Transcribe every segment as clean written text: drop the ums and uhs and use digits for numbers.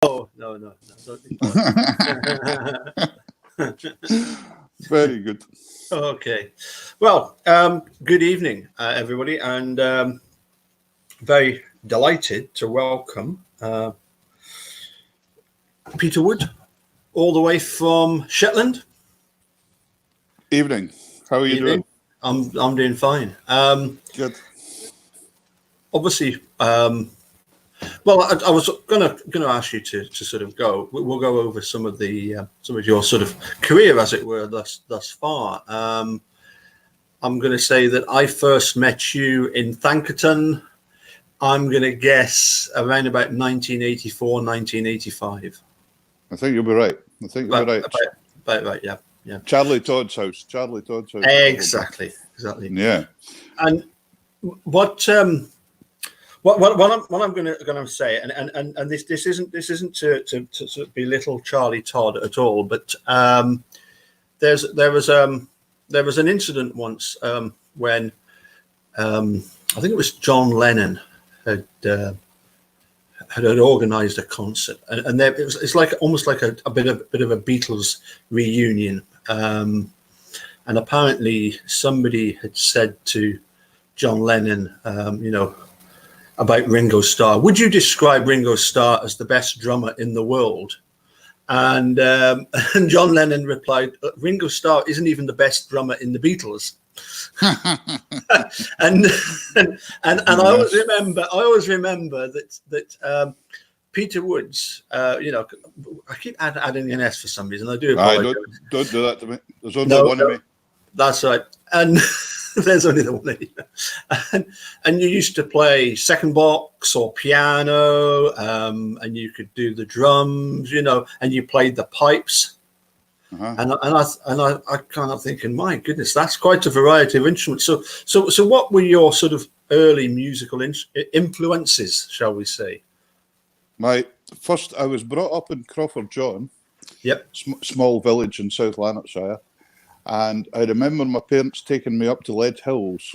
Oh, no, don't think that. Very good. Okay. Well, good evening, everybody, and very delighted to welcome Peter Wood, all the way from Shetland. Evening. How are you doing? I'm doing fine. Good. Obviously, well, I was gonna ask you to sort of go. We'll go over some of your sort of career, as it were, thus far. I'm going to say that I first met you in Thankerton. I'm going to guess around about 1984, 1985. I think you'll be right. About right, yeah. Charlie Todd's house. Exactly. Yeah. And what I'm going to say, and this isn't to sort of belittle Charlie Todd at all, but there was an incident once when I think it was John Lennon had organised a concert, and it's like almost like a bit of a Beatles reunion, and apparently somebody had said to John Lennon, about Ringo Starr. Would you describe Ringo Starr as the best drummer in the world? And John Lennon replied, Ringo Starr isn't even the best drummer in the Beatles. and I always remember that Peter Woods, I keep adding an S for some reason. I do apologize. Don't do that to me. There's only one of me. That's right. And there's only the one of you. And you used to play second box or piano, and you could do the drums, and you played the pipes. Uh-huh. And I kind of thinking, my goodness, that's quite a variety of instruments. So what were your sort of early musical influences, shall we say? I was brought up in Crawford John. Yep. Small village in South Lanarkshire. And I remember my parents taking me up to Lead Hills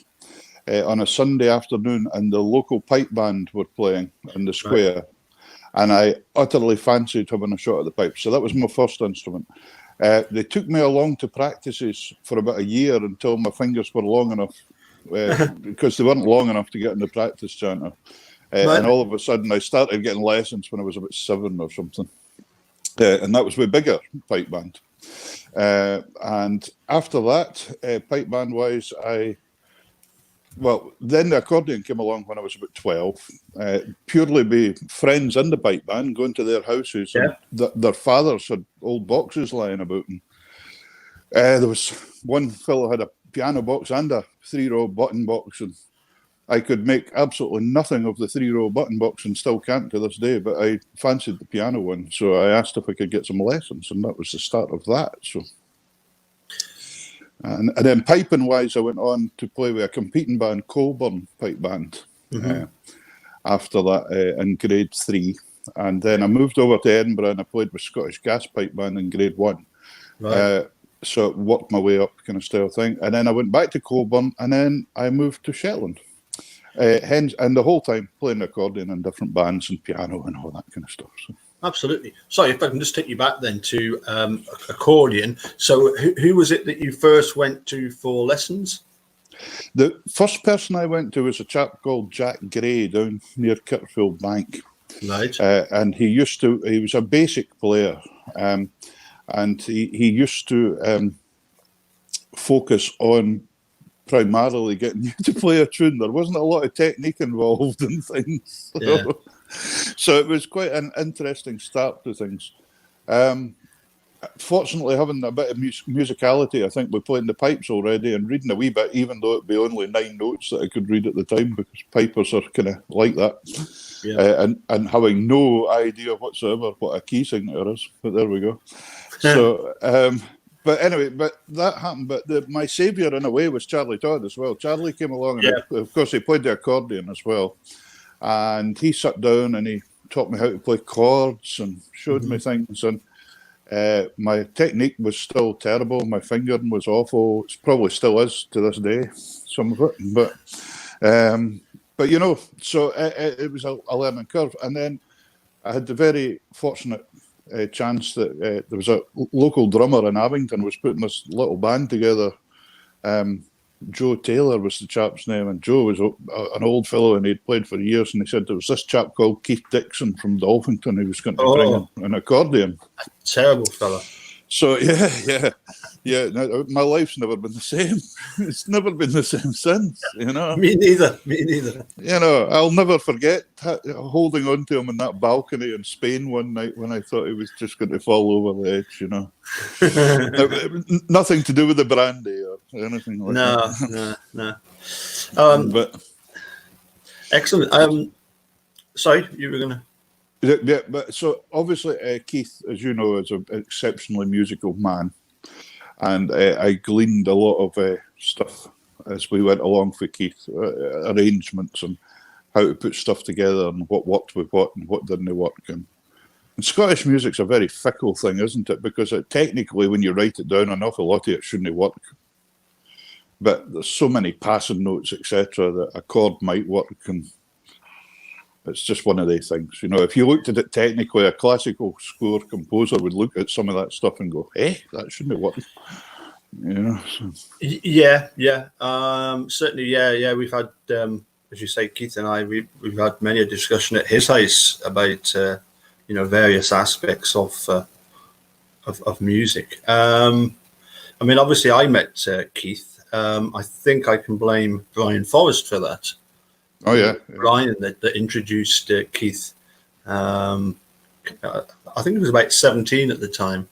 on a Sunday afternoon, and the local pipe band were playing in the square. Right. And I utterly fancied having a shot at the pipe. So that was my first instrument. They took me along to practices for about a year until my fingers were long enough, because they weren't long enough to get in the practice centre. Right. And all of a sudden I started getting lessons when I was about 7 or something. And that was with bigger pipe band. And after that, pipe band wise, then the accordion came along when I was about 12, purely be friends in the pipe band, going to their houses. Yeah. And their fathers had old boxes lying about them. There was one fellow had a piano box and a 3-row button box, and I could make absolutely nothing of the 3-row button box and still can't to this day, but I fancied the piano one. So I asked if I could get some lessons, and that was the start of that. So, and then piping wise, I went on to play with a competing band, Colburn Pipe Band, after that in grade 3. And then I moved over to Edinburgh and I played with Scottish Gas Pipe Band in grade 1. Right. So worked my way up kind of style thing. And then I went back to Colburn, and then I moved to Shetland. And the whole time playing the accordion in different bands and piano and all that kind of stuff. So. Absolutely. Sorry, if I can just take you back then to accordion. So who was it that you first went to for lessons? The first person I went to was a chap called Jack Gray down near Kirkfield Bank. Right. And he was a basic player. And he used to focus on primarily getting you to play a tune. There wasn't a lot of technique involved in things. Yeah. So it was quite an interesting start to things. Fortunately, having a bit of musicality, I think we played the pipes already and reading a wee bit, even though it'd be only 9 notes that I could read at the time, because pipers are kind of like that. Yeah. And having no idea whatsoever what a key signature is. But there we go. So, but anyway, that happened. But my saviour, in a way, was Charlie Todd as well. Charlie came along, and of course, he played the accordion as well. And he sat down and he taught me how to play chords and showed me things. And my technique was still terrible. My fingering was awful. It probably still is to this day, some of it. But so it was a learning curve. And then I had the very fortunate chance that there was a local drummer in Abington was putting this little band together. Joe Taylor was the chap's name, and Joe was an old fellow, and he'd played for years. And he said there was this chap called Keith Dixon from Dolphington who was going to bring in an accordion. Terrible fella. So yeah. No, my life's never been the same. It's never been the same since. Me neither. I'll never forget holding on to him in that balcony in Spain one night when I thought he was just going to fall over the edge. Nothing to do with the brandy or anything like that. No. But excellent. Sorry, you were gonna. Yeah, but so obviously Keith, as you know, is an exceptionally musical man, and I gleaned a lot of stuff as we went along for Keith, arrangements and how to put stuff together and what worked with what and what didn't work. And Scottish music's a very fickle thing, isn't it? Because technically, when you write it down, an awful lot of it shouldn't work. But there's so many passing notes, etc., that a chord might work, and it's just one of these things. If you looked at it technically, a classical score composer would look at some of that stuff and go, that shouldn't work. So. Yeah. Certainly, yeah. We've had, as you say, Keith and I, we've had many a discussion at his house about, various aspects of music. Obviously, I met Keith. I think I can blame Brian Forrest for that. Oh yeah. Brian that introduced Keith. I think he was about 17 at the time,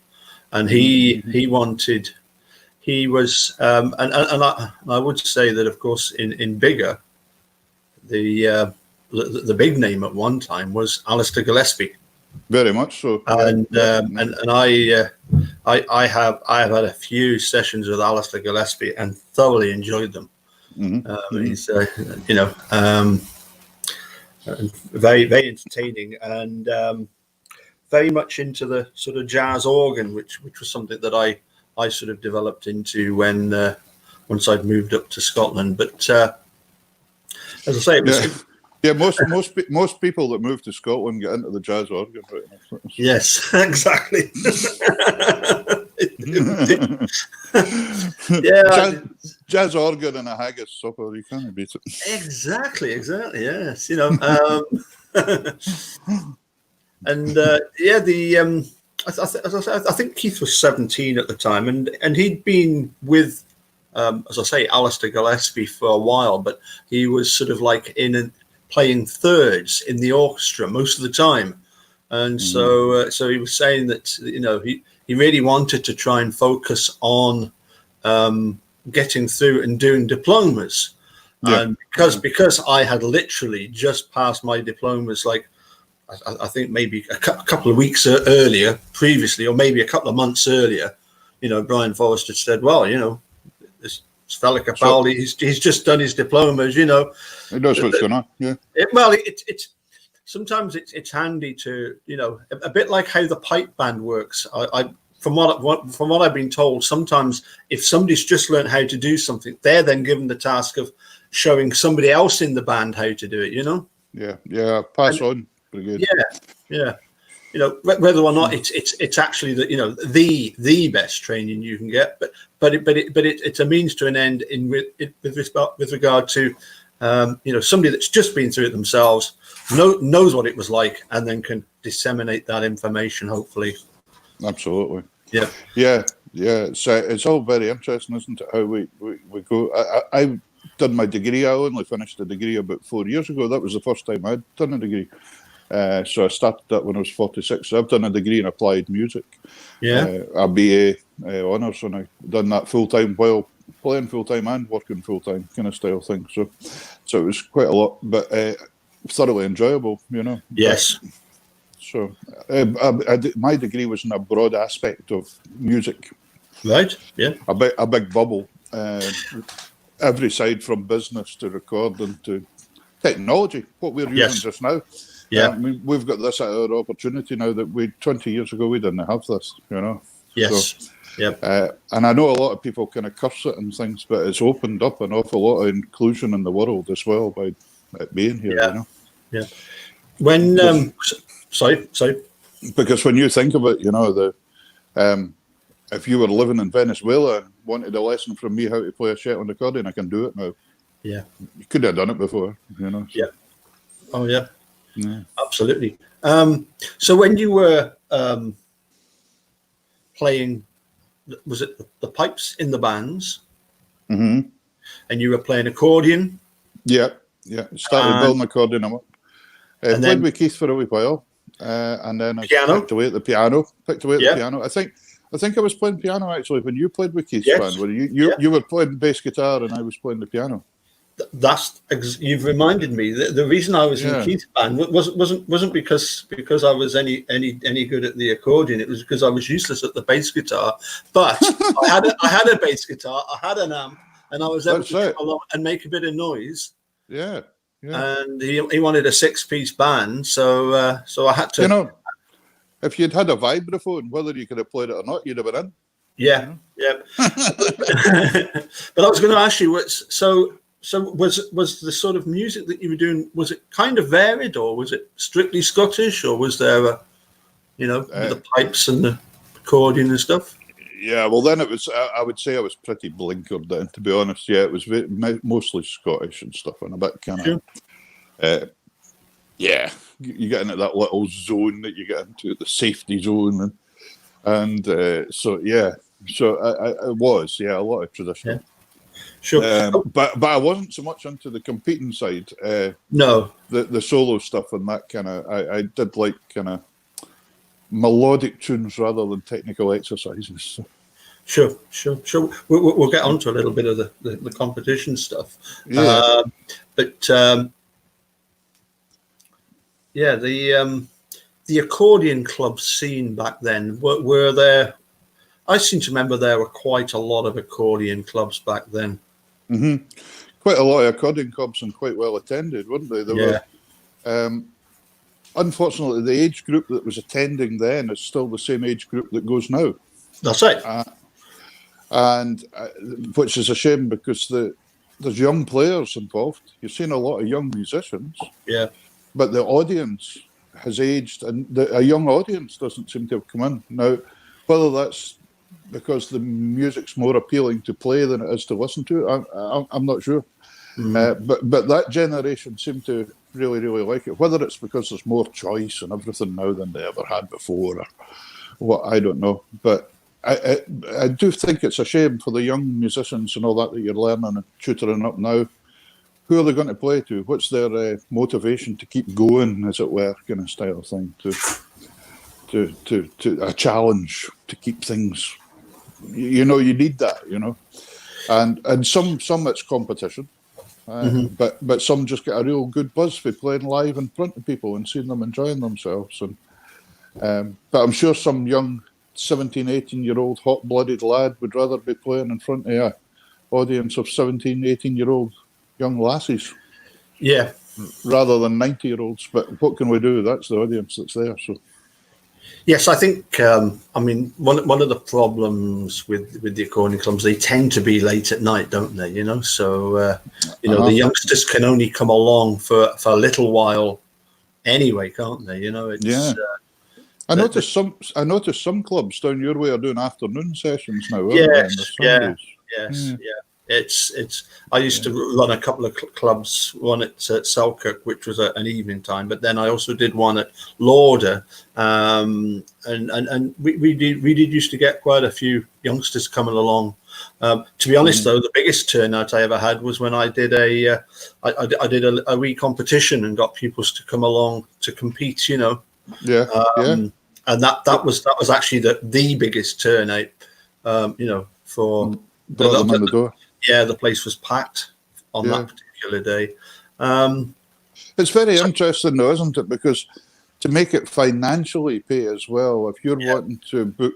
and he was and I would say that, of course, in Bigger, the big name at one time was Alistair Gillespie. Very much so. And I have had a few sessions with Alistair Gillespie and thoroughly enjoyed them. He's very, very entertaining, and very much into the sort of jazz organ, which was something that I sort of developed into once I'd moved up to Scotland. But as I say, it was most people that move to Scotland get into the jazz organ. Right? Yes, exactly. Jazz organ and a haggis supper, you can't beat it. Exactly. Yes, and I think Keith was 17 at the time, and he'd been with, as I say, Alistair Gillespie for a while, but he was sort of like playing thirds in the orchestra most of the time, and so he was saying that he really wanted to try and focus on getting through and doing diplomas, and because I had literally just passed my diplomas, like I think maybe a couple of weeks earlier previously, or maybe a couple of months earlier, Brian Forrest had said, well, this fella Capaldi, he's just done his diplomas, He knows what's going on, yeah. It's sometimes it's handy to, a bit like how the pipe band works. From what I've been told, sometimes if somebody's just learned how to do something, they're then given the task of showing somebody else in the band how to do it, Yeah, pass on. Pretty good. Yeah. Whether or not it's actually the best training you can get, but it's a means to an end with regard to somebody that's just been through it themselves, knows what it was like, and then can disseminate that information, hopefully. Absolutely. Yeah. So it's all very interesting, isn't it? How we go. I've done my degree. I only finished the degree about 4 years ago. That was the first time I'd done a degree. So I started that when I was 46. So I've done a degree in applied music. Yeah. A BA honours, and I've done that full time while playing full time and working full time, kind of style thing. So it was quite a lot, but thoroughly enjoyable, Yes. So my degree was in a broad aspect of music. Right. Yeah. A big bubble. Every side from business to recording to technology, what we're using just now. Yeah. We've got this at our opportunity now that 20 years ago we didn't have this, Yes. So, yeah. And I know a lot of people kind of curse it and things, but it's opened up an awful lot of inclusion in the world as well by it being here, Yeah. When Sorry. Because when you think of it, you know, if you were living in Venezuela and wanted a lesson from me how to play a Shetland accordion, I can do it now. Yeah. You could have done it before, you know. So. Yeah. Oh, yeah. Yeah. Absolutely. So when you were playing, was it the pipes in the bands? Mm-hmm. And you were playing accordion? Yeah. Started building accordion. Played then, with Keith for a wee while. And then I piano? picked away at the piano. I think I was playing piano actually when you played with Keith's band. Where you were playing bass guitar and I was playing the piano. You've reminded me that the reason I was in Keith's band wasn't because I was any good at the accordion. It was because I was useless at the bass guitar. But I had a bass guitar, I had an amp, and I was able to come along and make a bit of noise. Yeah. And he wanted a 6-piece band, so I had to. You know, if you'd had a vibraphone, whether you could have played it or not, you'd have been in. Yeah. But I was going to ask you, so was the sort of music that you were doing, was it kind of varied, or was it strictly Scottish, or was there the pipes and the accordion and stuff? Yeah, well then it was. I would say I was pretty blinkered then, to be honest. Yeah, it was mostly Scottish and stuff, and a bit kind of. You get into that little zone that you get into, the safety zone, and so it was a lot of traditional. Yeah. Sure, but I wasn't so much into the competing side. No, the solo stuff and that kind of. I did like kind of melodic tunes rather than technical exercises. So. Sure. We'll get onto a little bit of the competition stuff. Yeah. The accordion club scene back then, were there? I seem to remember there were quite a lot of accordion clubs back then. Mm-hmm. Quite a lot of accordion clubs and quite well attended, weren't they? There were. Unfortunately, the age group that was attending then is still the same age group that goes now. That's right. And which is a shame because there's young players involved. You've seen a lot of young musicians. Yeah. But the audience has aged, and a young audience doesn't seem to have come in. Now, whether that's because the music's more appealing to play than it is to listen to, I'm not sure. Mm-hmm. But that generation seem to really, really like it. Whether it's because there's more choice and everything now than they ever had before, or what, I don't know. But I do think it's a shame for the young musicians and all that you're learning and tutoring up now. Who are they going to play to? What's their motivation to keep going, as it were, kind of style thing? To a challenge to keep things. You need that. And some it's competition. Mm-hmm. But some just get a real good buzz for playing live in front of people and seeing them enjoying themselves. And but I'm sure some young 17, 18-year-old hot-blooded lad would rather be playing in front of an audience of 17, 18-year-old young lassies. Yeah. Rather than 90-year-olds. But what can we do? That's the audience that's there. So. Yes, I think, one of the problems with the accordion clubs, they tend to be late at night, don't they? So, the youngsters can only come along for a little while anyway, can't they? I noticed some clubs down your way are doing afternoon sessions now. Yes, yeah. It's. I used to run a couple of clubs. One at Selkirk, which was an evening time, but then I also did one at Lauder, and we did used to get quite a few youngsters coming along. To be honest, though, the biggest turnout I ever had was when I did I did a wee competition and got pupils to come along to compete. And that was actually the biggest turnout. For brought them in the door. Yeah, the place was packed on that particular day. It's very interesting, though, isn't it? Because to make it financially pay as well, if you're wanting to book,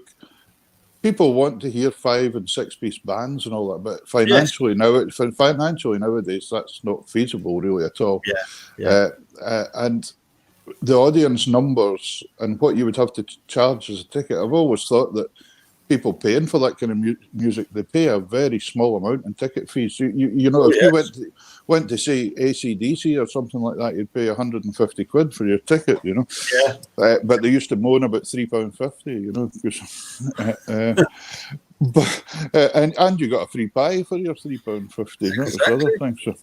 people want to hear 5- and 6-piece bands and all that, but financially nowadays, that's not feasible really at all. And the audience numbers and what you would have to charge as a ticket, I've always thought that people paying for that kind of music, they pay a very small amount in ticket fees. You know, if you went to say AC/DC or something like that, you'd pay 150 quid for your ticket. You know, but they used to moan about £3.50. You know, and you got a free pie for your £3.50. That was the other thing. So,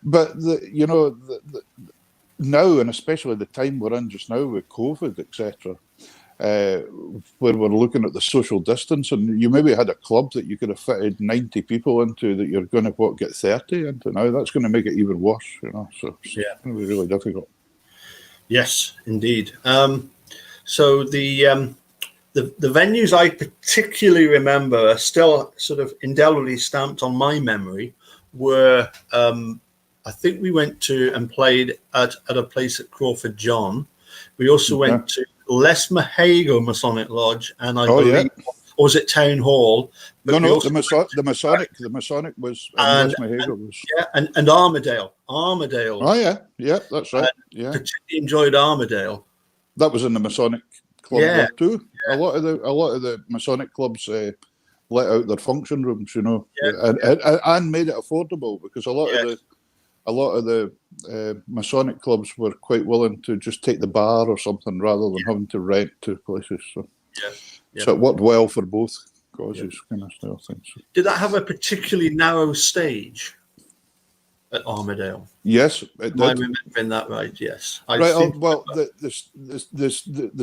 but you know, now, and especially the time we're in just now with COVID, etc. Where we're looking at the social distance, and you maybe had a club that you could have fitted 90 people into that you're going to get 30 into now. That's going to make it even worse, you know. So it's going to be really difficult. Yes, indeed. So the venues I particularly remember are still sort of indelibly stamped on my memory were I think we went to and played at a place at Crawford John. We also went to Les Mahago Masonic Lodge, and I believe, or was it Town Hall? But the Masonic was, and Les Mahago was. Yeah, and Armadale. Oh yeah, that's right. Particularly enjoyed Armadale. That was in the Masonic club there too. Yeah. A lot of the Masonic clubs let out their function rooms, you know, and made it affordable, because a lot of the Masonic clubs were quite willing to just take the bar or something rather than having to rent to places. So, so it worked well for both causes, kind of style things. So. Did that have a particularly narrow stage at Armadale? Yes, it did. I'm remembering that right. Yes. The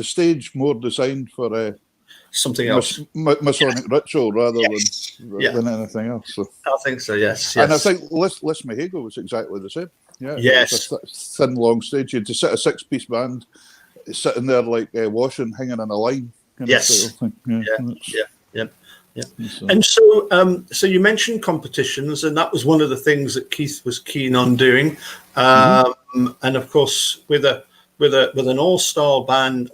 stage more designed for something else, Masonic ritual rather than anything else. So. I think so. Yes. And I think Les Mahago was exactly the same. Yeah. Yes. Thin, long stage. You had to sit a 6-piece band, sitting there like washing, hanging in a line. Yes. Yeah. So. And so you mentioned competitions, and that was one of the things that Keith was keen on doing. And of course, with an all-star band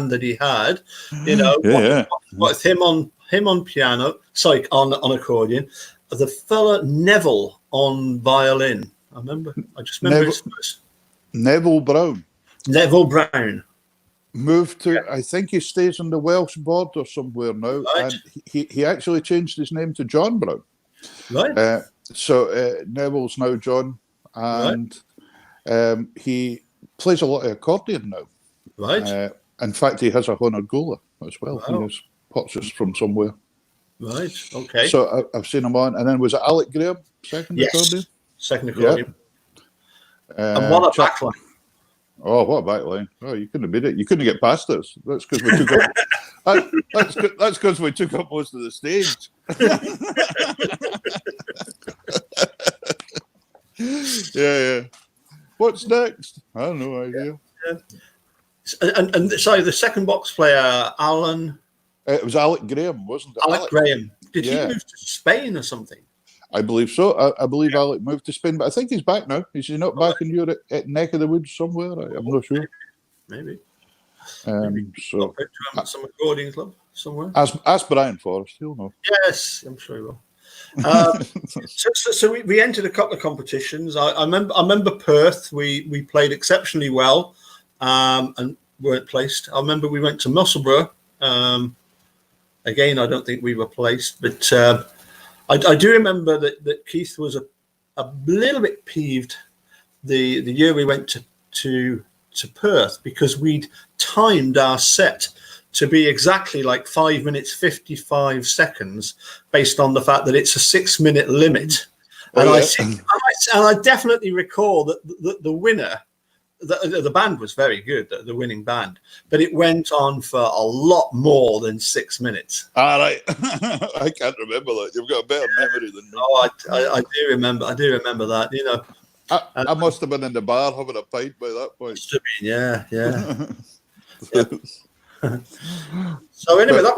that he had, you know, with him on piano, on accordion, the fella Neville on violin. I just remember his first. Neville Brown. Moved to, I think he stays on the Welsh border somewhere now, and he actually changed his name to John Brown. Right. So Neville's now John, and he plays a lot of accordion now. Right. In fact, he has a Honorgula as well. Wow. He has purchased from somewhere. Right. Okay. So I've seen him on, and then was it Alec Graham second accordion? Second accordion. And what a backline! Oh, what a backline! Oh, you couldn't have beat it. You couldn't get past us. That's because we took up. That's because we took up most of the stage. Yeah. What's next? I have no idea. And sorry, the second box player, Alan. It was Alec Graham, wasn't it? Alec Graham. Did he move to Spain or something? I believe so. I believe Alec moved to Spain, but I think he's back now. Is he not back in your neck of the woods somewhere? I'm not sure. Maybe. So some accordion club somewhere. Ask Brian Forrest, he'll know. Yes, I'm sure he will. So we entered a couple of competitions. I remember Perth. We played exceptionally well, and weren't placed. I remember we went to Musselburgh. Again, I don't think we were placed, but I do remember that Keith was a little bit peeved the year we went to Perth, because we'd timed our set to be exactly like 5 minutes 55 seconds, based on the fact that it's a 6-minute limit. And I definitely recall that the winner, the band was very good, the winning band, but it went on for a lot more than 6 minutes. All right. I can't remember that. You've got a better memory than me. Oh, I do remember that. You know, I must have been in the bar having a pint by that point. Must have been, yeah. So anyway, that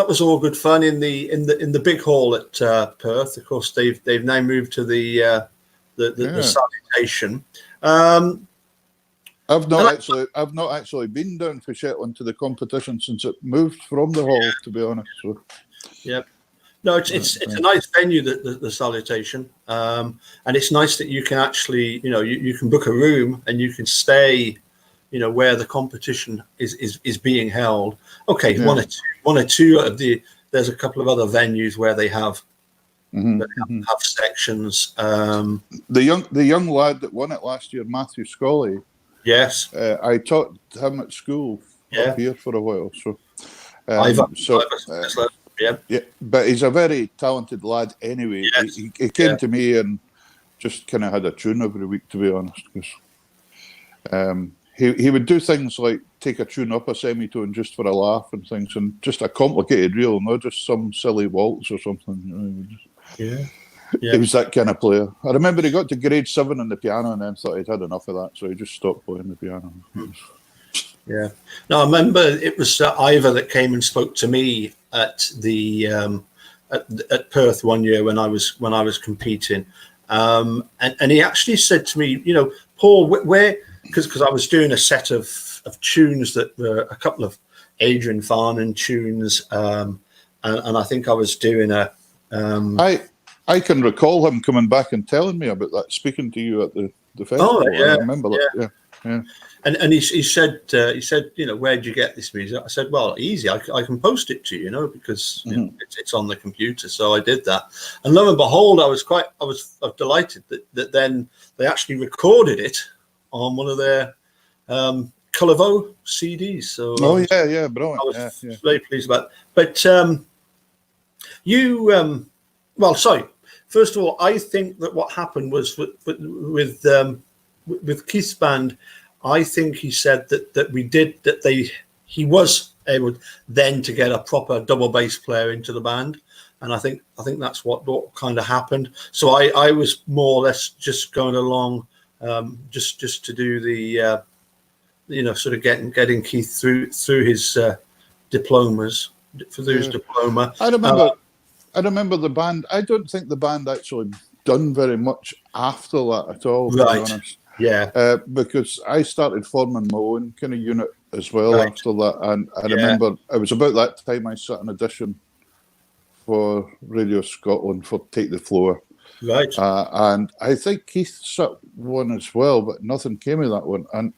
was all good fun in the big hall at Perth. Of course, they've now moved to the Salutation. I've not actually been down to Shetland to the competition since it moved from the hall, to be honest. So. Yep. No, it's a nice venue, the Salutation, and it's nice that you can actually, you know, you can book a room and you can stay, where the competition is being held. Okay, one or two of there's a couple of other venues where they have have sections. The young lad that won it last year, Matthew Scully. Yes, I taught him at school up here for a while. So, yeah, but he's a very talented lad anyway. Yes. He came to me and just kind of had a tune every week, to be honest. Because he would do things like take a tune up a semitone just for a laugh and things, and just a complicated reel, not just some silly waltz or something. He was that kind of player. I remember he got to grade 7 on the piano and then thought he'd had enough of that, so he just stopped playing the piano. Yeah. No, I remember it was Ivor that came and spoke to me at the at Perth one year when I was competing, and he actually said to me, Paul, where, because I was doing a set of tunes that were a couple of Adrian Farnan tunes, and I think I was doing a. I can recall him coming back and telling me about that, speaking to you at the festival. Oh, yeah, I remember that. Yeah. And he said, where'd you get this music? I said, well, easy. I can post it to you, because it's on the computer. So I did that, and lo and behold, I was delighted that then they actually recorded it on one of their Colovo CDs. So brilliant. I was very pleased about it. But well, sorry. First of all, I think that what happened was with Keith's band. I think he said that he was able then to get a proper double bass player into the band, and I think that's what kind of happened. So I was more or less just going along, just to do the sort of getting Keith through his diplomas, through his diploma. I remember the band. I don't think the band actually done very much after that at all, to be honest. Yeah. Because I started forming my own kind of unit as well after that. And I remember it was about that time I sat an audition for Radio Scotland for Take the Floor. Right. And I think Keith sat one as well, but nothing came of that one. And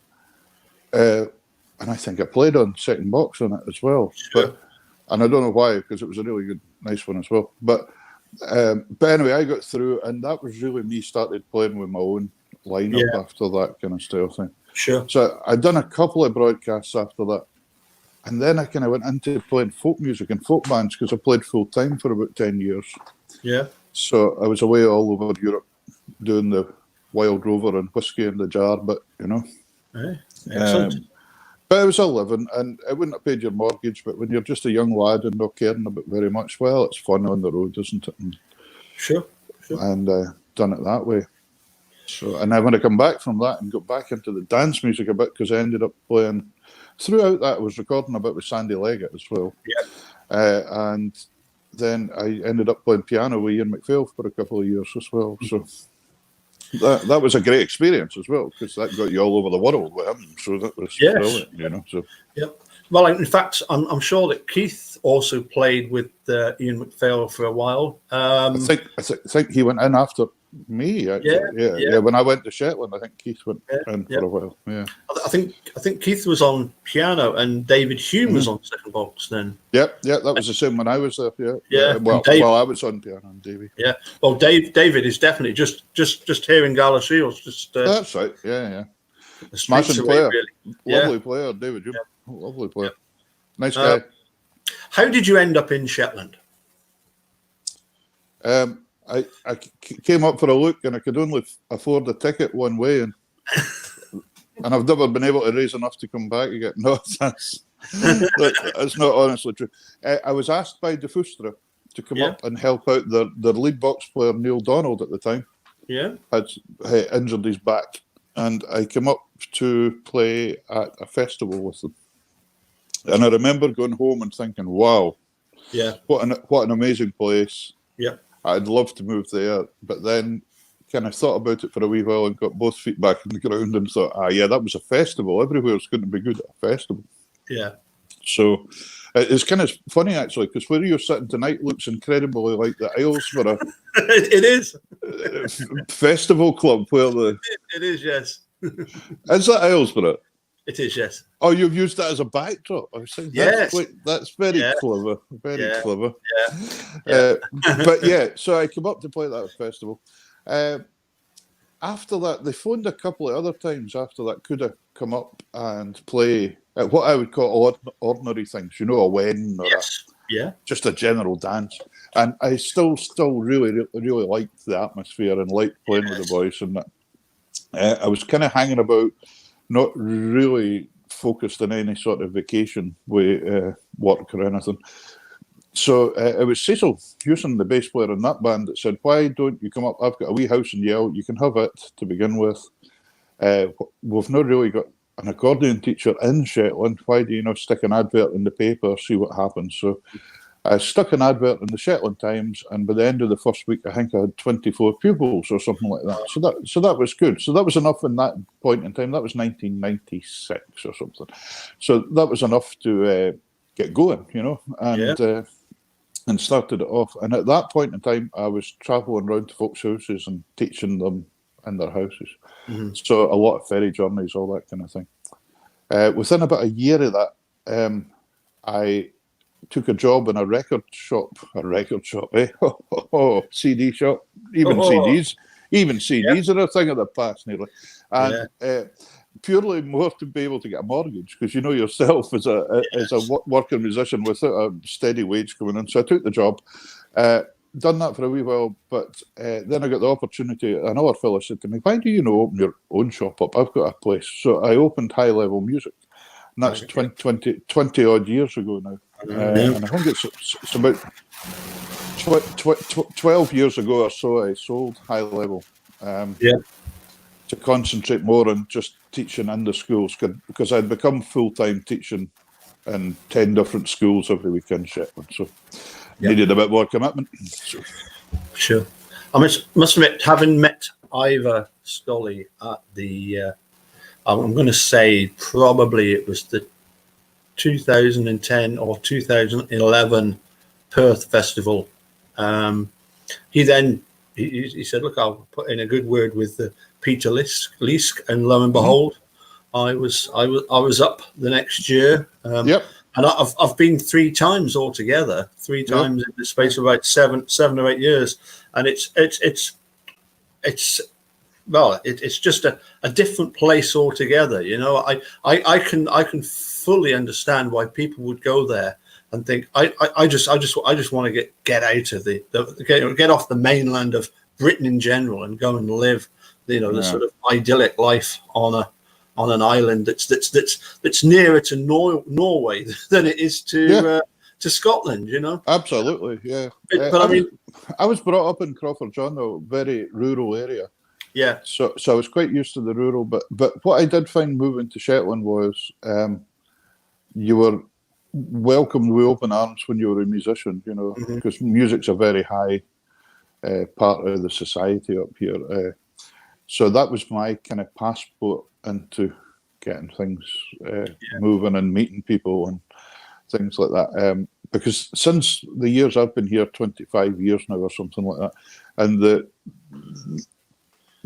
I think I played on second box on it as well. Sure. And I don't know why, because it was a really good, nice one as well. But anyway, I got through, and that was really me started playing with my own lineup after that kind of style thing. Sure. So I'd done a couple of broadcasts after that, and then I kind of went into playing folk music and folk bands because I played full time for about 10 years. Yeah. So I was away all over Europe doing the Wild Rover and Whiskey in the Jar, but Excellent. But it was a living, and it wouldn't have paid your mortgage. But when you're just a young lad and not caring about very much, well, it's fun on the road, isn't it? And, sure. And done it that way. So, and then when I come back from that and got back into the dance music a bit, because I ended up playing throughout that, I was recording a bit with Sandy Leggett as well. Yeah. And then I ended up playing piano with Ian McPhail for a couple of years as well. So that was a great experience as well, because that got you all over the world with him. So that was brilliant, So well, in fact, I'm sure that Keith also played with Ian McPhail for a while. I think he went in after me. Actually. Yeah. When I went to Shetland, I think Keith went in for a while. Yeah. I think Keith was on piano and David Hume was on second box then. Yeah, that was the same when I was there. Yeah. Well, I was on piano and Davey. Yeah. Well, David is definitely just hearing Gala Shields. That's right. Yeah. Smashing player, really. Lovely player, David Hume. Lovely player, nice guy. How did you end up in Shetland? I came up for a look and I could only afford a ticket one way, and I've never been able to raise enough to come back again. No, that's not honestly true. I was asked by De Fustra to come up and help out their lead box player, Neil Donald, at the time. Yeah. Had injured his back, and I came up to play at a festival with them. And I remember going home and thinking, wow, what an amazing place. Yeah. I'd love to move there, but then kind of thought about it for a wee while and got both feet back in the ground and thought, that was a festival. Everywhere's going to be good at a festival. Yeah. So it's kind of funny, actually, because where you're sitting tonight looks incredibly like the Isles for a it is festival club. Where it is, yes. Is that Isles for it? It is, yes. Oh, you've used that as a backdrop. I was saying, Yes. That's very Yeah. clever. Very clever. Yeah. But yeah, so I came up to play that festival. After that, they phoned a couple of other times after that. Could have come up and play at what I would call ordinary things, a wedding or just a general dance. And I still really liked the atmosphere and liked playing with the boys. And that. I was kind of hanging about, not really focused on any sort of vacation with work or anything. So it was Cecil Hewson, the bass player in that band, that said, "Why don't you come up? I've got a wee house in Yale. You can have it to begin with. We've not really got an accordion teacher in Shetland. Why do you not stick an advert in the paper, see what happens?" So I stuck an advert in the Shetland Times, and by the end of the first week, I think I had 24 pupils or something like that. So that was good. So that was enough in that point in time. That was 1996 or something. So that was enough to get going, and started it off. And at that point in time, I was travelling around to folks' houses and teaching them in their houses. Mm-hmm. So a lot of ferry journeys, all that kind of thing. Within about a year of that, I took a job in a record shop, eh? CD shop, even CDs. Even CDs are a thing of the past nearly. And purely more to be able to get a mortgage, because you know yourself as a working musician without a steady wage coming in. So I took the job, done that for a wee while, but then I got the opportunity. Another fellow said to me, "Why do you not open your own shop up? I've got a place." So I opened High Level Music, and that's 20 odd years ago now. And I think it's about 12 years ago or so I sold High Level to concentrate more on just teaching in the schools, because I'd become full-time teaching in 10 different schools every week in Shetland, so needed a bit more commitment. Sure. I must admit, having met Ivor Scully at the, I'm going to say probably it was the 2010 or 2011 Perth Festival. He said, "Look, I'll put in a good word with Peter Leask," and lo and behold, I was up the next year. And I've been 3 times altogether, 3 times in the space of about 7 or 8 years, and it's just a different place altogether. I can fully understand why people would go there and think, I just want to get out of get off the mainland of Britain in general and go and live, the sort of idyllic life on an island that's nearer to Norway than it is to Scotland. Absolutely, yeah. But I was brought up in Crawford John, though, very rural area. Yeah. So I was quite used to the rural, but what I did find moving to Shetland was you were welcomed with open arms when you were a musician, because music's a very high part of the society up here. So that was my kind of passport into getting things moving and meeting people and things like that. Because since the years I've been here, 25 years now or something like that, and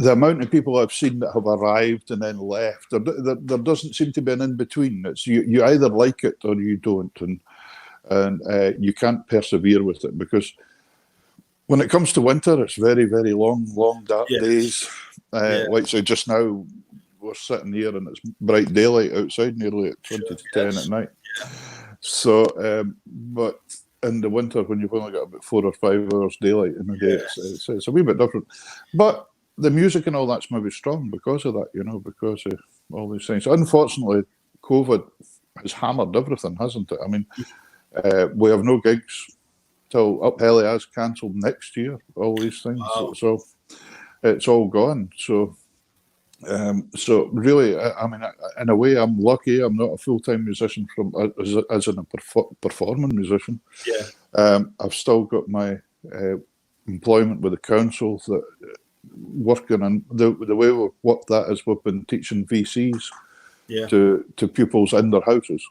the amount of people I've seen that have arrived and then left, there doesn't seem to be an in-between. It's you either like it or you don't, and you can't persevere with it, because when it comes to winter, it's very, very long, dark days. Like say just now, we're sitting here and it's bright daylight outside, nearly at 20 to 10 at night. So, but in the winter, when you've only got about 4 or 5 hours daylight in the day, it's a wee bit different. But the music and all that's maybe strong because of that, because of all these things. Unfortunately, COVID has hammered everything, hasn't it? I mean, we have no gigs till Up Helly has cancelled next year, all these things. Wow. So it's all gone. So really, I mean, in a way, I'm lucky. I'm not a full-time musician as a performing musician. Yeah. I've still got my employment with the council that working, and the way we've worked that is we've been teaching VCs to pupils in their houses.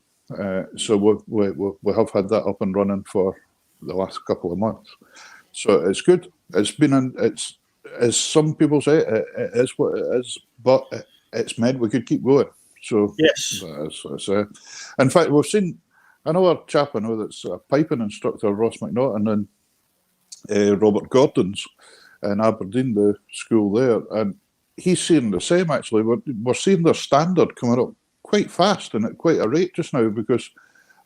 So we have had that up and running for the last couple of months. So it's good. It's been as some people say, it is what it is, but it's meant we could keep going. So Yes. In fact, we've seen another chap I know that's a piping instructor, Ross McNaughton, and Robert Gordon's in Aberdeen, the school there, and he's seeing the same. Actually, we're seeing their standard coming up quite fast and at quite a rate just now, because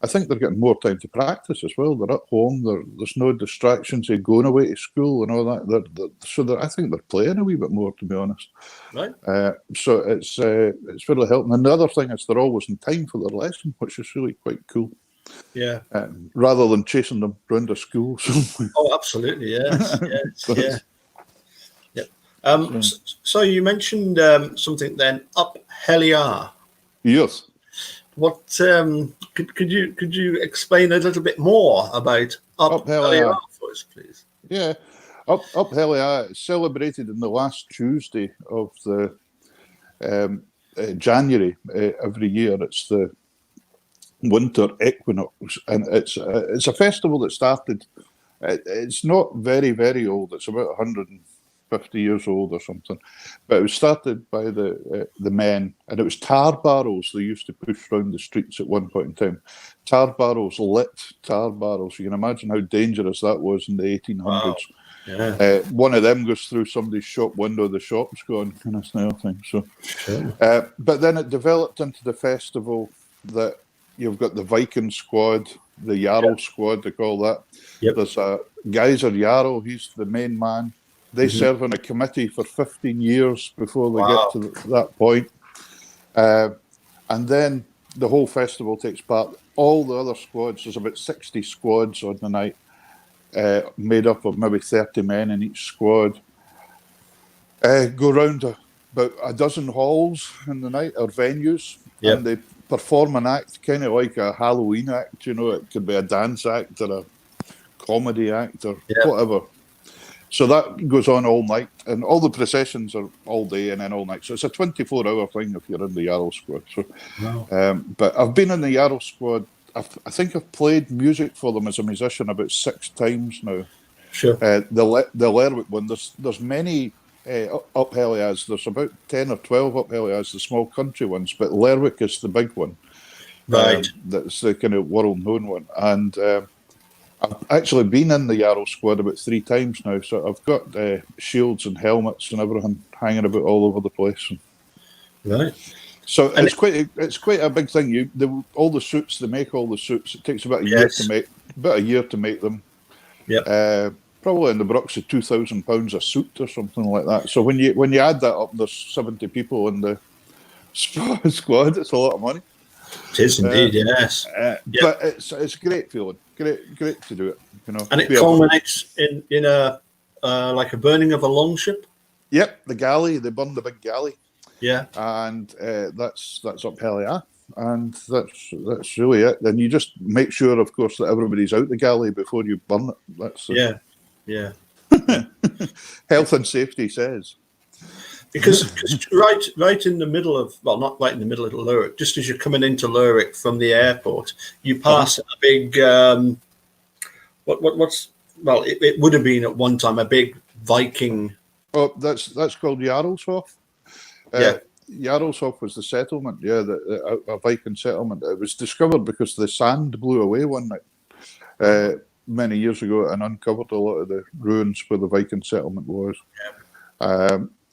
I think they're getting more time to practice as well. They're at home. There's no distractions of going away to school and all that. I think they're playing a wee bit more, to be honest. Right. So it's really helping. And the other thing is they're always in time for their lesson, which is really quite cool. Yeah. Rather than chasing them round the school. Oh, absolutely. Yes. Yes. Yeah. So you mentioned something then, Up Heliar. Yes. What could you explain a little bit more about Up Heliar for us, please? Yeah, Up Heliar is celebrated on the last Tuesday of the January every year. It's the winter equinox, and it's a festival that started. It's not very, very old. It's about 150 years old or something, but it was started by the men, and it was tar barrels they used to push around the streets at one point in time. Tar barrels, lit tar barrels. You can imagine how dangerous that was in the 1800s. Wow. Yeah. One of them goes through somebody's shop window, the shop's gone, kind of style thing. So, sure. But then it developed into the festival that you've got the Viking squad, the Jarl squad, they call that. Yep. There's a Geyser Jarl, he's the main man. They serve on a committee for 15 years before they get to that point. And then the whole festival takes part. All the other squads, there's about 60 squads on the night, made up of maybe 30 men in each squad, go round about a dozen halls in the night, or venues, and they perform an act, kind of like a Halloween act. You know, it could be a dance act or a comedy act or whatever. So that goes on all night, and all the processions are all day and then all night. So it's a 24-hour thing if you're in the Jarl squad. So, but I've been in the Jarl squad. I think I've played music for them as a musician about 6 times now. Sure. The Lerwick one. There's many Up Heliars. There's about 10 or 12 Up Heliars, the small country ones, but Lerwick is the big one. Right. That's the kind of world-known one, and I've actually been in the Jarl squad about 3 times now, so I've got shields and helmets and everything hanging about all over the place. Right. So and it's quite a big thing. All the suits, they make all the suits. It takes about a year to make them. Yeah. Probably in the Brooks of £2,000 a suit or something like that. So when you add that up, there's 70 people in the squad. It's a lot of money. It is indeed, yes. But it's a great feeling. Great to do it, you know. And it culminates in a like a burning of a longship. Yep, the galley. They burn the big galley. Yeah, and that's Up Heliar, and that's really it. And you just make sure, of course, that everybody's out the galley before you burn it. That's yeah. Health and safety says. Because right in the middle of, well, not right in the middle of Lerwick, just as you're coming into Lerwick from the airport, you pass a big, it would have been at one time a big Viking. Oh, that's called Jarlshof. Jarlshof was the settlement, a Viking settlement. It was discovered because the sand blew away one night many years ago and uncovered a lot of the ruins where the Viking settlement was.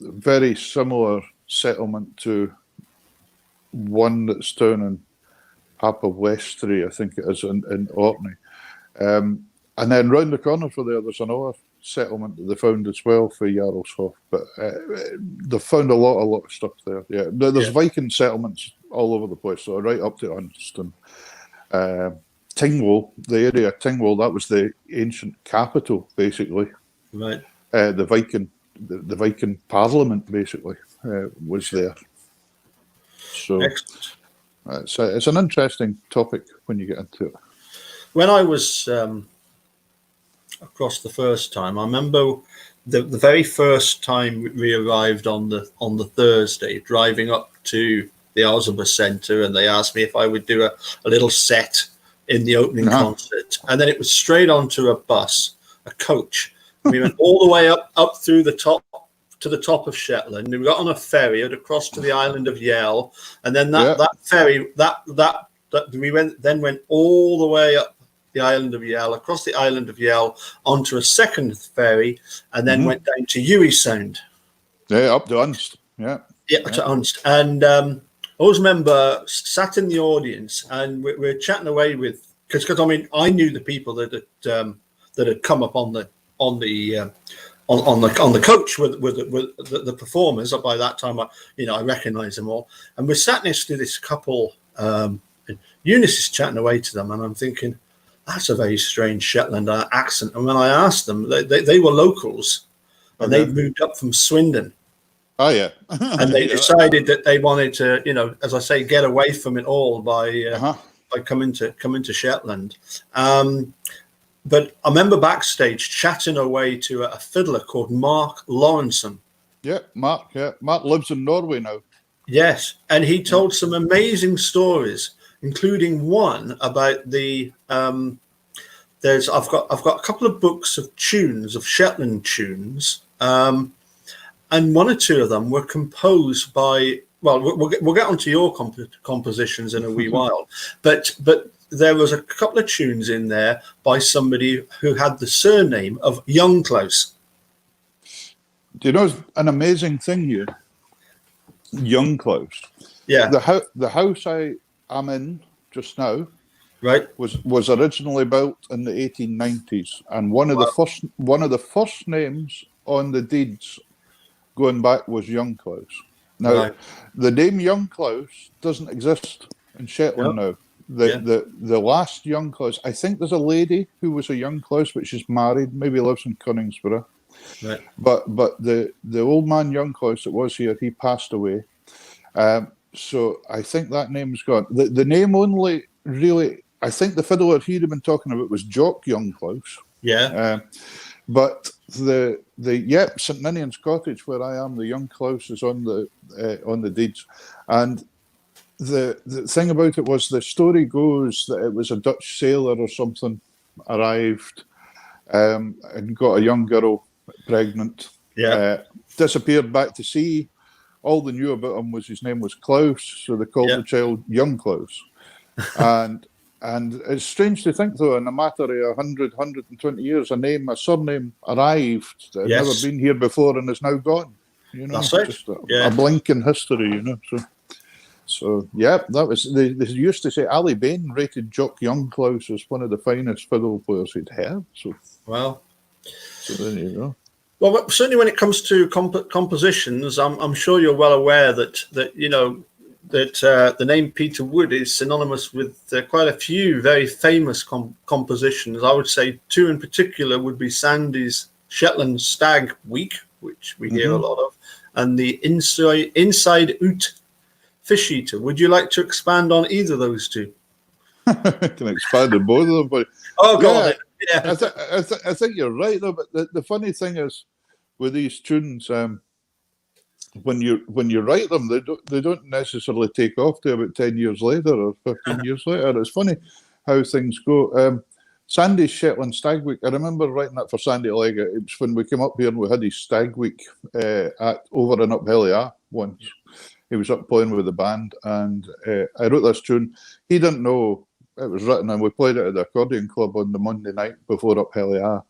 Very similar settlement to one that's down in Westray, I think it is, in Orkney. And then round the corner from there's another settlement that they found as well for Jarlshof. But they found a lot of stuff there. Yeah, there's Viking settlements all over the place, so right up to Unston. Tingwall, the area of Tingwall, that was the ancient capital, basically. Right. The Viking Parliament basically was there. So it's an interesting topic when you get into it. When I was across the first time, I remember the very first time we arrived on the Thursday, driving up to the Ozaba Centre, and they asked me if I would do a little set in the opening concert, and then it was straight onto a bus, a coach. We went all the way up through the top to the top of Shetland. We got on a ferry across to the island of Yell, and then Yeah. that ferry we went all the way up the island of Yell, across the island of Yell, onto a second ferry, and then went down to Uwe Sound. Yeah, up to Unst. Yeah. Yeah, to Unst. And I always remember sat in the audience, and we're chatting away with, because I mean, I knew the people that had come up on the coach with the performers. By that time, I recognise them all, and we're sat next to this couple. Eunice is chatting away to them, and I'm thinking, that's a very strange Shetland accent. And when I asked them, they were locals, and they'd moved up from Swindon. Oh yeah. And they decided that they wanted to, as I say, get away from it all by coming to Shetland. But I remember backstage chatting away to a fiddler called Mark Lawrenson. Yeah, Mark. Yeah, Mark lives in Norway now. Yes, and he told some amazing stories, including one about the. I've got a couple of books of tunes, of Shetland tunes, and one or two of them were composed by. Well, we'll get onto your compositions in a wee while, but there was a couple of tunes in there by somebody who had the surname of Youngclose. Do you know an amazing thing here? Youngclose. Yeah. The house I am in just now, right, was originally built in the 1890s, and one of the first names on the deeds going back was Youngclose. Now, the name Youngclose doesn't exist in Shetland now. The last Youngclose, I think there's a lady who was a Youngclose, but she's married, maybe lives in Coningsborough. Right. But the old man Youngclose that was here, he passed away. So I think that name's gone. The name only really, I think the fiddler he'd have been talking about was Jock Youngclose. Yeah. But the St Ninian's Cottage, where I am, the Youngclose is on the deeds. And the thing about it was, the story goes that it was a Dutch sailor or something arrived and got a young girl pregnant. Yeah. Disappeared back to sea. All they knew about him was his name was Klaus, so they called the child Young Klaus. And it's strange to think, though, in a matter of 100, 120 years, a surname arrived that had never been here before and is now gone. That's right. Just a blink in history, So yeah, that was. They used to say Ali Bain rated Jock Youngclose as one of the finest fiddle players he'd heard. So well, so there you go. Well, certainly when it comes to compositions, I'm sure you're well aware that the name Peter Wood is synonymous with quite a few very famous compositions. I would say two in particular would be Sandy's Shetland Stag Week, which we hear a lot of, and the Inside Out Fish Eater. Would you like to expand on either of those two? I can expand on both of them, but God. Yeah. I think you're right, though. But the funny thing is, with these tunes, when you write them, they don't necessarily take off to about 10 years later or 15 years later. It's funny how things go. Sandy's Shetland Stag Week, I remember writing that for Sandy Leggett. It was when we came up here and we had his Stag Week over and up Helliar once. He was up playing with the band, and I wrote this tune. He didn't know it was written, and we played it at the Accordion Club on the Monday night before up Helliar.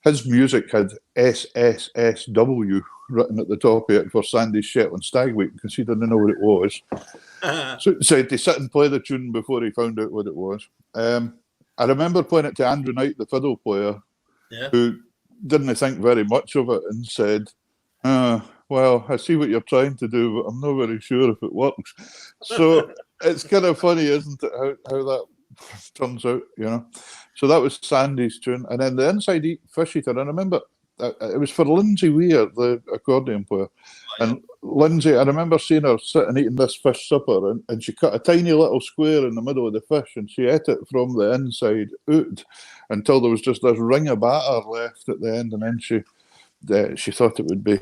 His music had SSSW written at the top of it for Sandy's Shetland Stag Week because he didn't know what it was. So he had to sit and play the tune before he found out what it was. I remember playing it to Andrew Knight, the fiddle player, who didn't think very much of it and said, well, I see what you're trying to do, but I'm not very sure if it works. So it's kind of funny, isn't it, how that turns out, So that was Sandy's tune. And then the Inside Fish Eater, I remember it was for Lindsay Weir, the accordion player. And Lindsay, I remember seeing her sitting eating this fish supper, and she cut a tiny little square in the middle of the fish, and she ate it from the inside out until there was just this ring of batter left at the end, and then she thought it would be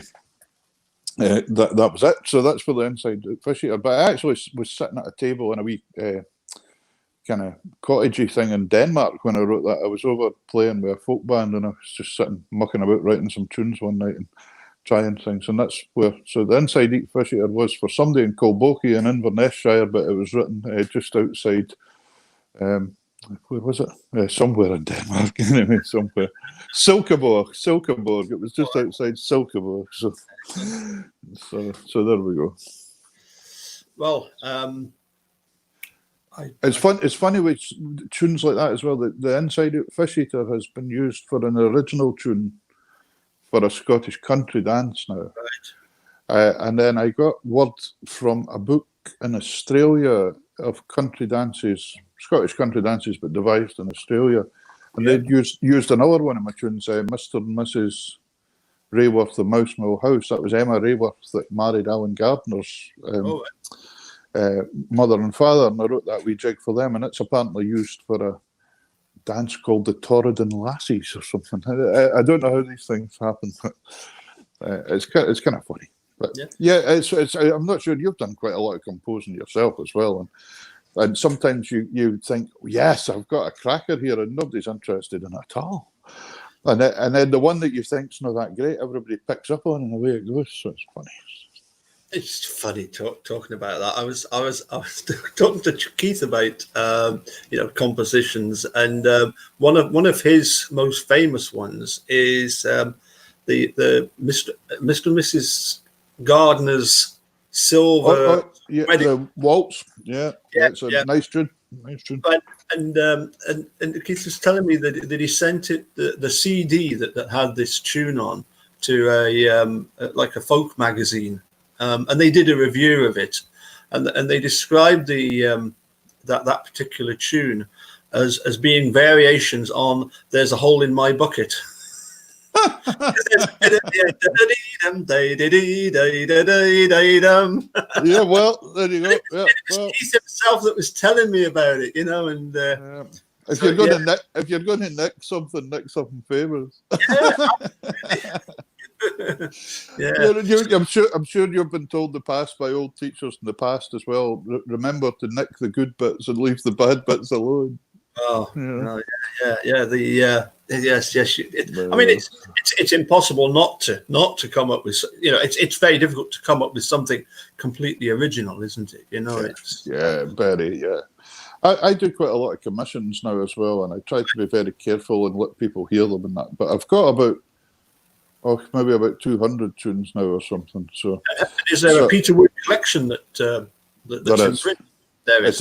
that was it. So that's for the Inside Fish Eater. But I actually was sitting at a table in a wee kind of cottagey thing in Denmark when I wrote that. I was over playing with a folk band, and I was just sitting mucking about writing some tunes one night, and trying things, and that's where. So the Inside Eat Fish Eater was for somebody in Colbokie in Inverness-shire, but it was written just outside. Where was it? Somewhere in Denmark, anyway, somewhere. Silkeborg. It was just outside Silkeborg. So there we go. Well, it's fun. It's funny with tunes like that as well. The Inside Out Fish Eater has been used for an original tune for a Scottish country dance now. Right. And then I got word from a book in Australia of country dances, Scottish country dances, but devised in Australia. And they'd used another one of my tunes, Mr. and Mrs. Rayworth, the Mouse Mill House. That was Emma Rayworth that married Alan Gardner's mother and father, and I wrote that wee jig for them, and it's apparently used for a dance called the Torridon Lassies or something. I don't know how these things happen, but it's kind of funny. But it's I'm not sure, you've done quite a lot of composing yourself as well, and sometimes you think, yes, I've got a cracker here, and nobody's interested in it at all. And then the one that you think's not that great, everybody picks up on, and away it goes. So it's funny. It's funny talking about that. I was talking to Keith about compositions, and one of his most famous ones is the Mr. and Mrs. Gardner's Silver Wedding. The waltz. It's a nice tune. Nice tune. And Keith was telling me that he sent it the CD that had this tune on to a folk magazine. And they did a review of it, and they described that particular tune as being variations on "There's a Hole in My Bucket." Yeah, well, there you go. Yeah, well. He's himself that was telling me about it, and if you're going to nick something famous. I'm sure you've been told the past by old teachers in the past as well. Remember to nick the good bits and leave the bad bits alone. Oh, no, yeah. Yes. I mean, it's impossible not to come up with. It's very difficult to come up with something completely original, isn't it? It's very. I do quite a lot of commissions now as well, and I try to be very careful and let people hear them and that. But I've got maybe about 200 tunes now or something. So, is there a Peter Wood collection that's in print? There is.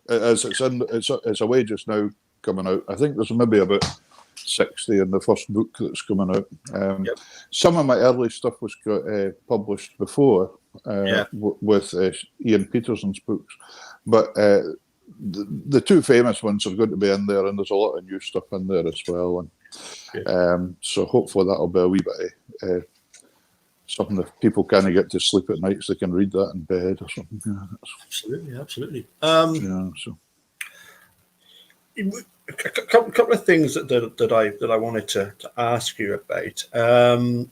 It's away just now, coming out. I think there's maybe about 60 in the first book that's coming out. Some of my early stuff was published before with Ian Peterson's books, but the two famous ones are going to be in there, and there's a lot of new stuff in there as well. And so hopefully that'll be a wee bit something that people kind of get to sleep at night, so they can read that in bed or something. Absolutely. So a couple of things that I wanted to ask you about, and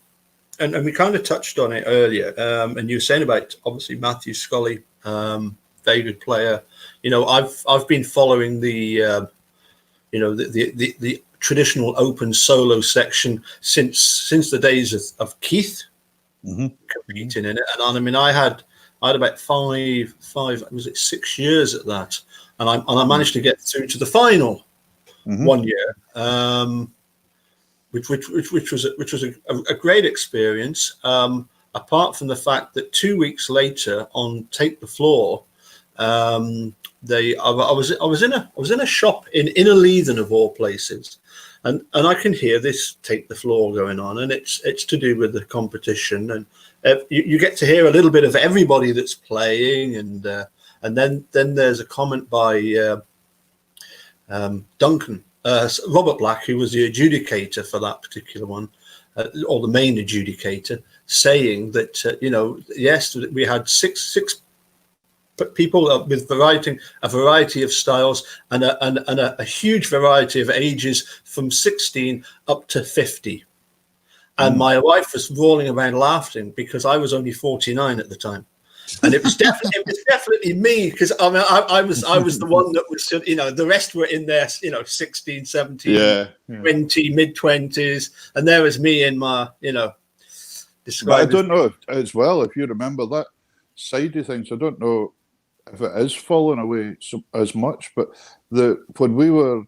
we kind of touched on it earlier. And you were saying about obviously Matthew Scully, very good player. I've been following the traditional open solo section since the days of Keith competing in it, and I mean I had about five was it 6 years at that, and I managed to get through to the final 1 year, which was a great experience. Apart from the fact that 2 weeks later on Take the Floor, I was in a shop in Innerleithen of all places, and I can hear this Take the Floor going on, and it's to do with the competition, and you get to hear a little bit of everybody that's playing, and then there's a comment by Duncan Robert Black, who was the adjudicator for that particular one, or the main adjudicator, saying that yes, we had six people with a variety of styles and a huge variety of ages from 16 up to 50. And my wife was rolling around laughing because I was only 49 at the time. And it was definitely me, because I mean I was the one that was, the rest were in their 16, 17, 20, mid-20s, and there was me in my describe. But I don't know as well, if you remember that side of things, I don't know if it is falling away as much, but when we were,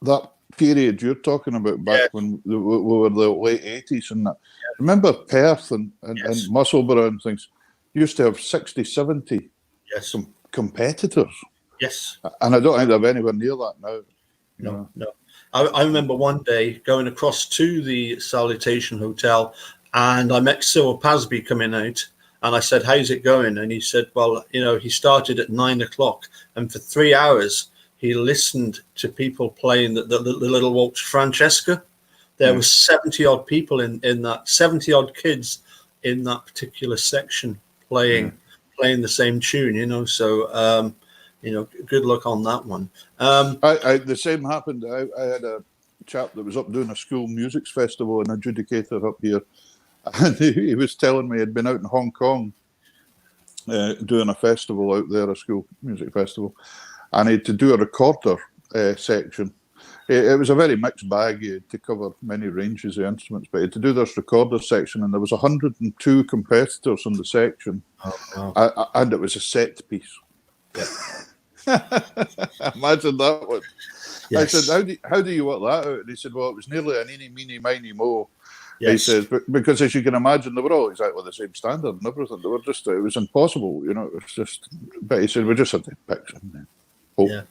that period you're talking about back when we were the late 80s and that, remember Perth and Musselburgh and things used to have 60, 70 competitors. Yes. And I don't think they're anywhere near that now. No. I remember one day going across to the Salutation Hotel and I met Cyril Pasby coming out and I said, how's it going? And he said, well, he started at 9 o'clock and for 3 hours he listened to people playing the little waltz Francesca. There was 70 odd people in that, 70 odd kids in that particular section playing the same tune, so good luck on that one. The same happened. I had a chap that was up doing a school music festival, an adjudicator up here, and he was telling me he'd been out in Hong Kong doing a festival out there, a school music festival, and he had to do a recorder section. It was a very mixed bag. He had to cover many ranges of instruments, but he had to do this recorder section, and there was 102 competitors in the section, and it was a set piece. Imagine that one. Yes. I said, how do you work that out? And he said, well, it was nearly an eeny, meeny, miny, mo. Yes. He says, because as you can imagine, they were all exactly the same standard and everything. They were just, it was impossible, it was just, but he said, we just had to pick something. Yeah.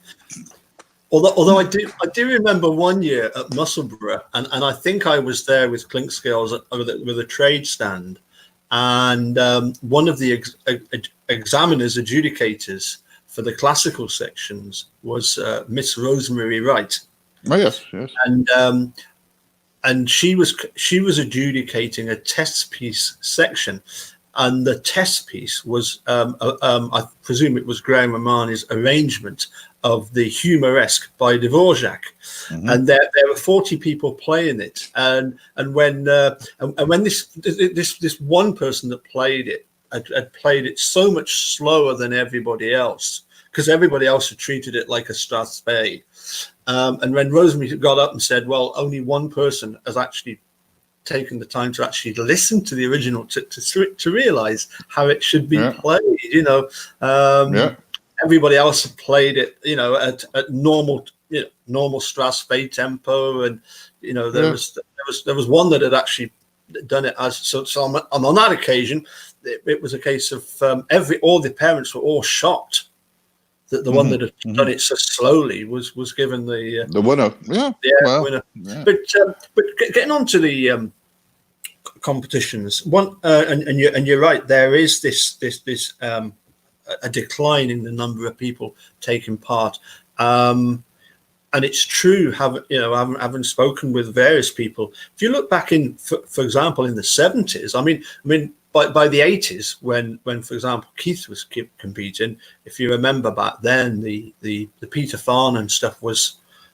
Although I do remember one year at Musselburgh, and I think I was there with Clinkscales with a trade stand, and one of the examiners, adjudicators for the classical sections was Miss Rosemary Wright. Oh yes. And she was adjudicating a test piece section, and the test piece was I presume it was Graham Romani's arrangement of the Humoresque by Dvorak, and there were 40 people playing it, and when this one person that played it had played it so much slower than everybody else, because everybody else had treated it like a Strathspey, and when Rosemary got up and said, well, only one person has actually taken the time to actually listen to the original to realize how it should be played, everybody else had played it, at normal, normal Strathspey tempo, and there was one that had actually done it as so. On that occasion, it was a case of all the parents were all shocked that the one that had done it so slowly was given the winner. Winner. Yeah. But getting on to the competitions, and you're right, there is this a decline in the number of people taking part, and it's true. Having spoken with various people, if you look back in, for example, in the 70s, I mean, by the 80s, when for example Keith was competing, if you remember back then, the Peter Farnan stuff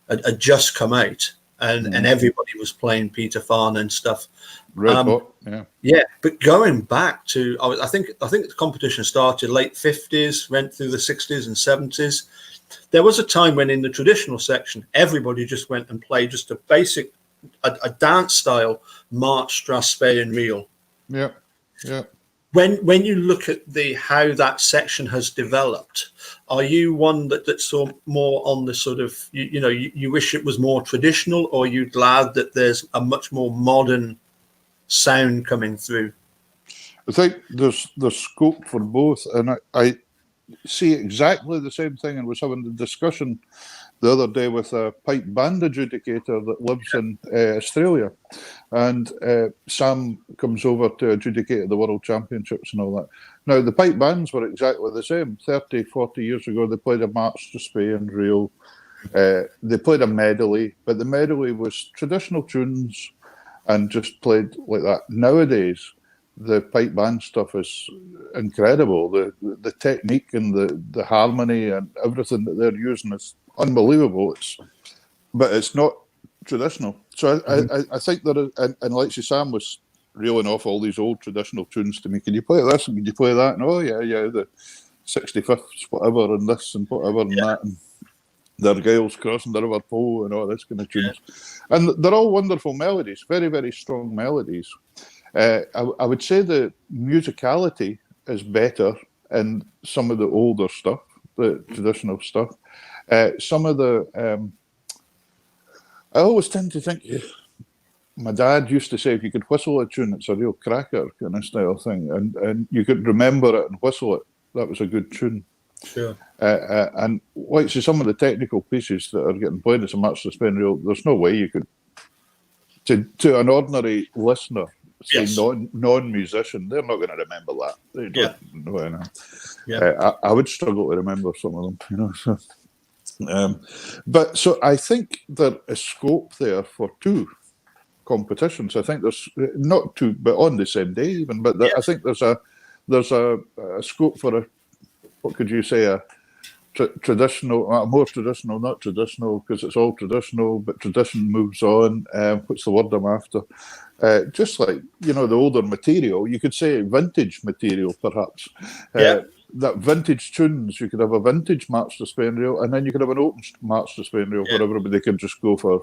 had just come out, and everybody was playing Peter Farnan stuff. But going back to, I think the competition started late 50s, went through the 60s and 70s. There was a time when in the traditional section, everybody just went and played just a basic, a dance style march, Strathspey and reel. Yeah. When you look at how that section has developed, are you one that's saw more on the sort of you wish it was more traditional, or are you glad that there's a much more modern sound coming through? I think there's scope for both, and I see exactly the same thing, and was having the discussion the other day with a pipe band adjudicator that lives in Australia, and Sam comes over to adjudicate at the World Championships and all that. Now, the pipe bands were exactly the same. 30, 40 years ago, they played a march to Spey and reel. They played a medley, but the medley was traditional tunes and just played like that. Nowadays, the pipe band stuff is incredible. The technique and the harmony and everything that they're using is unbelievable. But it's not traditional. So I think that, and like Sam was reeling off all these old traditional tunes to me. Can you play this and can you play that? And the 65th whatever and this and whatever and that. And the Argyle's crossing the River Pole and all this kind of tunes. And they're all wonderful melodies, very, very strong melodies. I would say the musicality is better in some of the older stuff, the traditional stuff. Some of the, I always tend to think, my dad used to say, if you could whistle a tune, it's a real cracker kind of style thing. And you could remember it and whistle it. That was a good tune. Sure. And like so some of the technical pieces that are getting played as a March to Spain reel, there's no way you could, to an ordinary listener, say Yes. non-musician, they're not going to remember that. They don't know anything. Yeah. I would struggle to remember some of them, you know. So, but so I think there is scope there for two competitions. I think there's not two, but on the same day even. But I think there's a scope for a, what could you say, a traditional, more traditional, not traditional, because it's all traditional, but tradition moves on. What's the word I'm after? Just like, you know, the older material, you could say vintage material, perhaps. That vintage tunes, you could have a vintage March to Spain reel, and then you could have an open March to Spain reel where everybody could just go for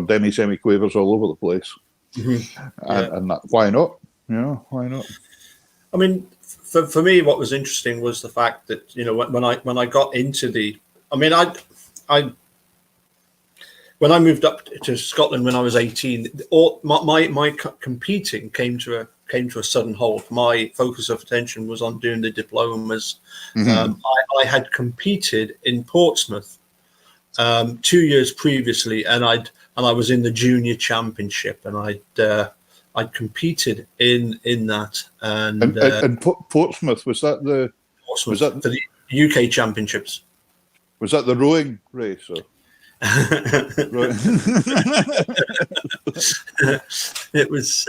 demi-semi-quavers all over the place. And that, why not? You know, why not? I mean, for me, what was interesting was the fact that, you know, when I got into the, I mean, when I moved up to Scotland when I was 18, my competing came to a sudden halt. My focus of attention was on doing the diplomas. I had competed in Portsmouth 2 years previously, and I was in the junior championship, and I'd competed in that. And Portsmouth, was that the Portsmouth for the UK championships? Was that the rowing race? Or? It was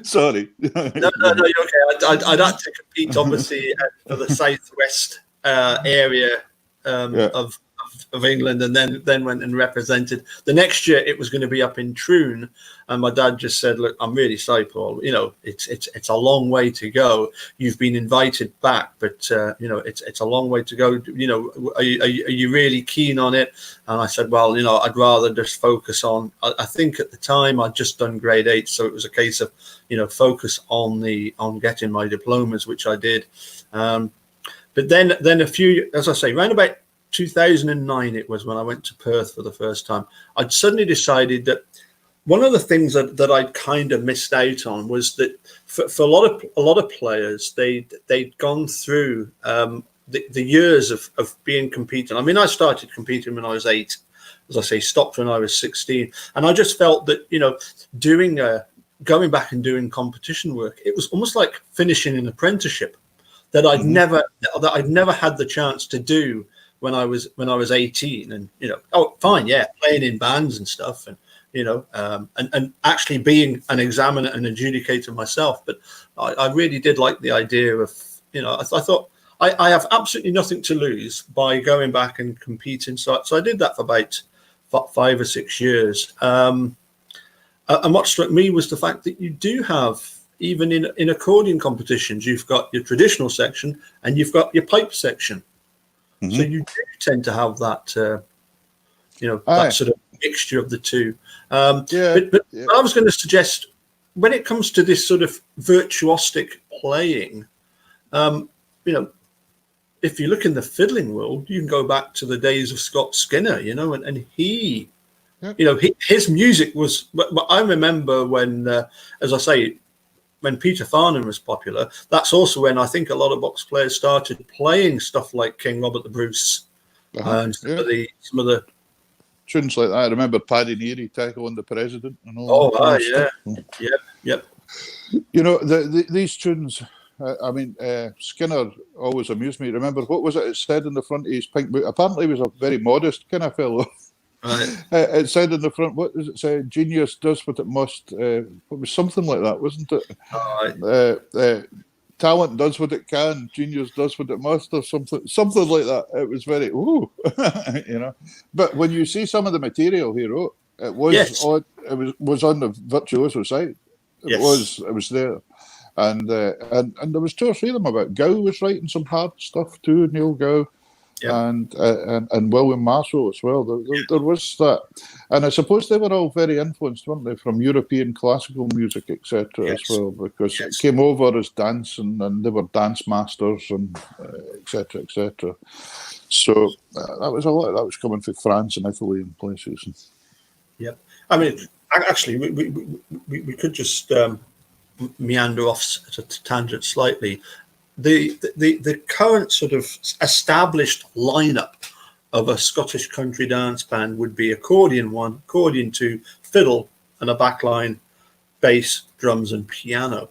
Sorry. No, you're okay. I'd had to compete obviously for the southwest area of England, and then went and represented. The next year it was going to be up in Troon, and my dad just said, "Look, I'm really sorry, Paul. You know, it's a long way to go. You've been invited back, but you know, it's a long way to go. You know, are you really keen on it?" And I said, "Well, you know, I'd rather just focus on." I think at the time I'd just done grade 8, so it was a case of, you know, focus on getting my diplomas, which I did. But then as I say, around about 2009 it was when I went to Perth for the first time. I'd suddenly decided that one of the things that I'd kind of missed out on was that for a lot of players, they'd gone through the years of being competing. I mean, I started competing when I was 8, as I say, stopped when I was 16, and I just felt that, you know, going back and doing competition work, it was almost like finishing an apprenticeship that I'd never had the chance to do when I was 18. And, you know, playing in bands and stuff, and, you know, and actually being an examiner and adjudicator myself. But I really did like the idea of, you know, I thought I have absolutely nothing to lose by going back and competing. So I did that for about 5 or 6 years. And what struck me was the fact that you do have, even in accordion competitions, you've got your traditional section and you've got your pipe section. So you do tend to have that, you know, that sort of mixture of the two. But I was going to suggest, when it comes to this sort of virtuosic playing, you know, if you look in the fiddling world, you can go back to the days of Scott Skinner, you know, and he, you know, his music was. I remember when, as I say, when Peter Farnham was popular, that's also when I think a lot of box players started playing stuff like King Robert the Bruce and some of the tunes like that. I remember Paddy Neary tackling the President and all. Yep. You know, these tunes. I mean, Skinner always amused me. Remember, what was it said in the front of his pink book? Apparently, he was a very modest kind of fellow. Right. It said in the front, what does it say? Genius does what it must. It was something like that, wasn't it? Talent does what it can. Genius does what it must, or something like that. It was very, you know. But when you see some of the material he wrote, it was it was on the virtuoso side. It was there. And there was 2 or 3 of them about Gow was writing some hard stuff too, Neil Gow. and William Marshall as well. There was that, and I suppose they were all very influenced, weren't they, from European classical music, etc. as well, because it came over as dancing, and they were dance masters, and etc. etc. So that was a lot. That was coming from France and Italy and places. Yep. I mean, actually, we could just meander off at a tangent slightly. The current sort of established lineup of a Scottish country dance band would be accordion 2, fiddle, and a backline, bass, drums, and piano.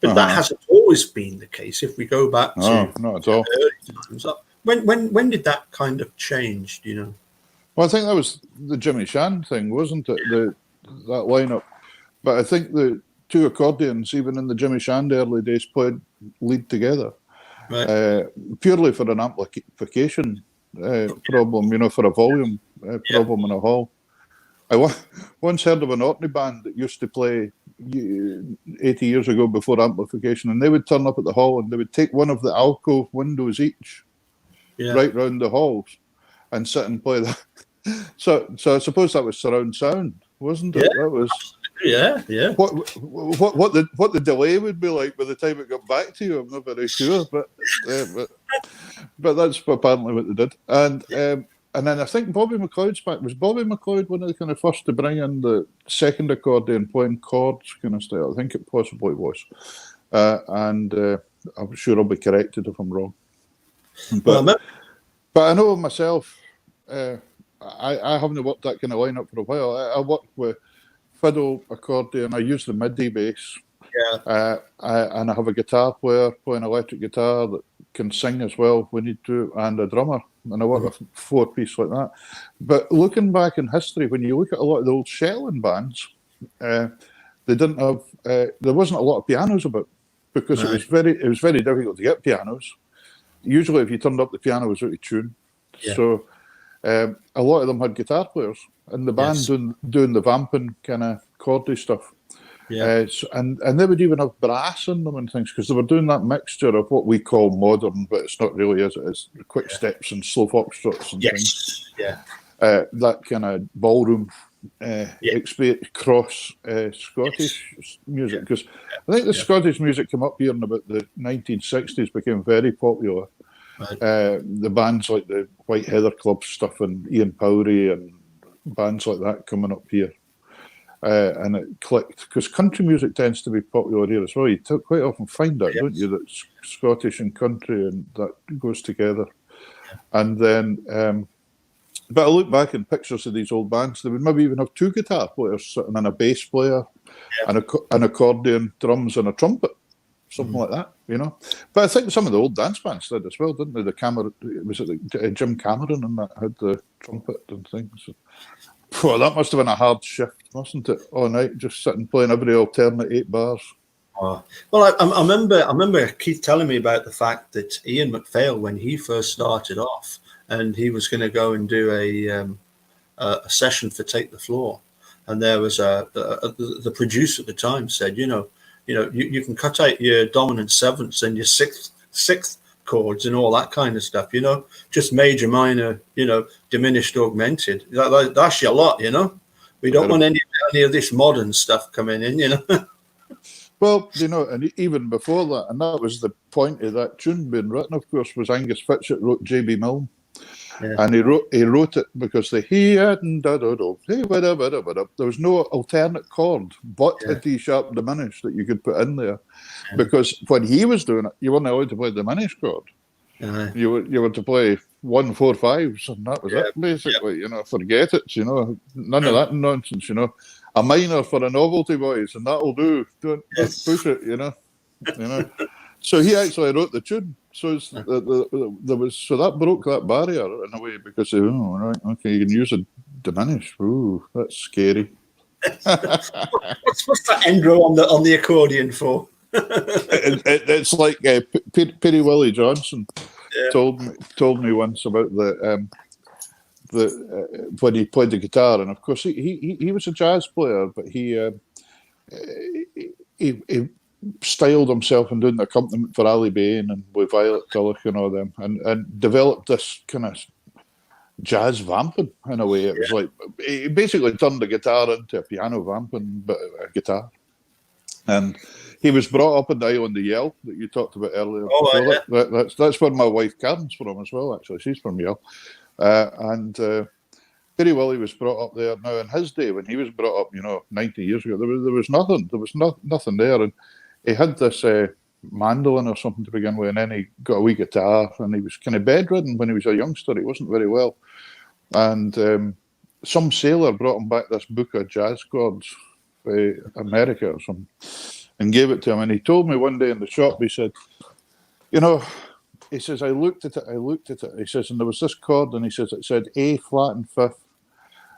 But that hasn't always been the case. If we go back to not at all. early times, when did that kind of change? Do you know? Well, I think that was the Jimmy Shan thing, wasn't it? That lineup. But I think the two accordions, even in the Jimmy Shan early days, played lead together, purely for an amplification problem, for a volume problem in a hall. I once heard of an Orkney band that used to play 80 years ago before amplification, and they would turn up at the hall and they would take one of the alcove windows each, right round the halls, and sit and play that. So I suppose that was surround sound, wasn't it? That was What the delay would be like by the time it got back to you, I'm not very sure, but that's apparently what they did. And then I think Bobby McLeod's back. Was Bobby McLeod one of the kind of first to bring in the second accordion playing chords kind of style? I think it possibly was. And I'm sure I'll be corrected if I'm wrong. But I know myself, I haven't worked that kind of lineup for a while. I worked with fiddle, accordion. I use the MIDI bass. And I have a guitar player playing electric guitar that can sing as well if we need to, and a drummer. And I work with a 4-piece like that. But looking back in history, when you look at a lot of the old Shetland bands, they didn't have. There wasn't a lot of pianos about because it was very difficult to get pianos. Usually, if you turned up, the piano was out of tune. So a lot of them had guitar players, and the band doing the vamping kind of chordy stuff. And they would even have brass in them and things, because they were doing that mixture of what we call modern, but it's not really as it is, quick steps and slow foxtrots and things. That kind of ballroom cross Scottish music, because I think the Scottish music came up here in about the 1960s, became very popular. The bands like the White Heather Club stuff and Ian Powrie and bands like that coming up here. And it clicked, because country music tends to be popular here as well. You quite often find that, don't you, that Scottish and country, and that goes together. And then, but I look back in pictures of these old bands, they would maybe even have 2 guitar players sitting, and a bass player, and an accordion, drums, and a trumpet, something like that, But I think some of the old dance bands did as well, didn't they? Jim Cameron and that had the trumpet and things. Well, that must have been a hard shift, mustn't it? All night, just sitting playing every alternate 8 bars. Well, I remember Keith telling me about the fact that Ian MacPhail, when he first started off, and he was going to go and do a session for Take the Floor, and there was the producer at the time said, you can cut out your dominant sevenths and your sixth chords and all that kind of stuff, just major, minor, diminished, augmented. That's your lot, We don't want any of this modern stuff coming in, Well, and even before that, and that was the point of that tune being written, of course, was Angus Fitchett wrote J.B. Milne. And he wrote it because he hadn't there was no alternate chord but a D sharp diminished that you could put in there, because when he was doing it, you weren't allowed to play the diminished chord. You were to play 1, 4, 5s, and that was it basically. Forget it. None of that nonsense. A minor for a novelty boys, and that'll do. Don't push it. So he actually wrote the tune. So that broke that barrier in a way, because you can use a diminished. Ooh, that's scary. What's that end row on the accordion for? It's like Perry Willie Johnson told me once about the when he played the guitar, and of course he was a jazz player, but he styled himself and doing the accompaniment for Ali Bain and with Violet Tulloch and all them, and developed this kind of jazz vamping in a way. It was like he basically turned the guitar into a piano vamping, but a guitar. And he was brought up in the island of Yell that you talked about earlier. Oh, so that's where my wife Karen's from as well. Actually, she's from Yell, and Terry Willie was brought up there. Now, in his day, when he was brought up, 90 years ago, there was nothing. There was nothing there, and he had this mandolin or something to begin with, and then he got a wee guitar, and he was kind of bedridden when he was a youngster. He wasn't very well, and some sailor brought him back this book of jazz chords. America or something, and gave it to him. And he told me one day in the shop, he said, he says, I looked at it. He says, and there was this chord, and he says, it said A flat and fifth.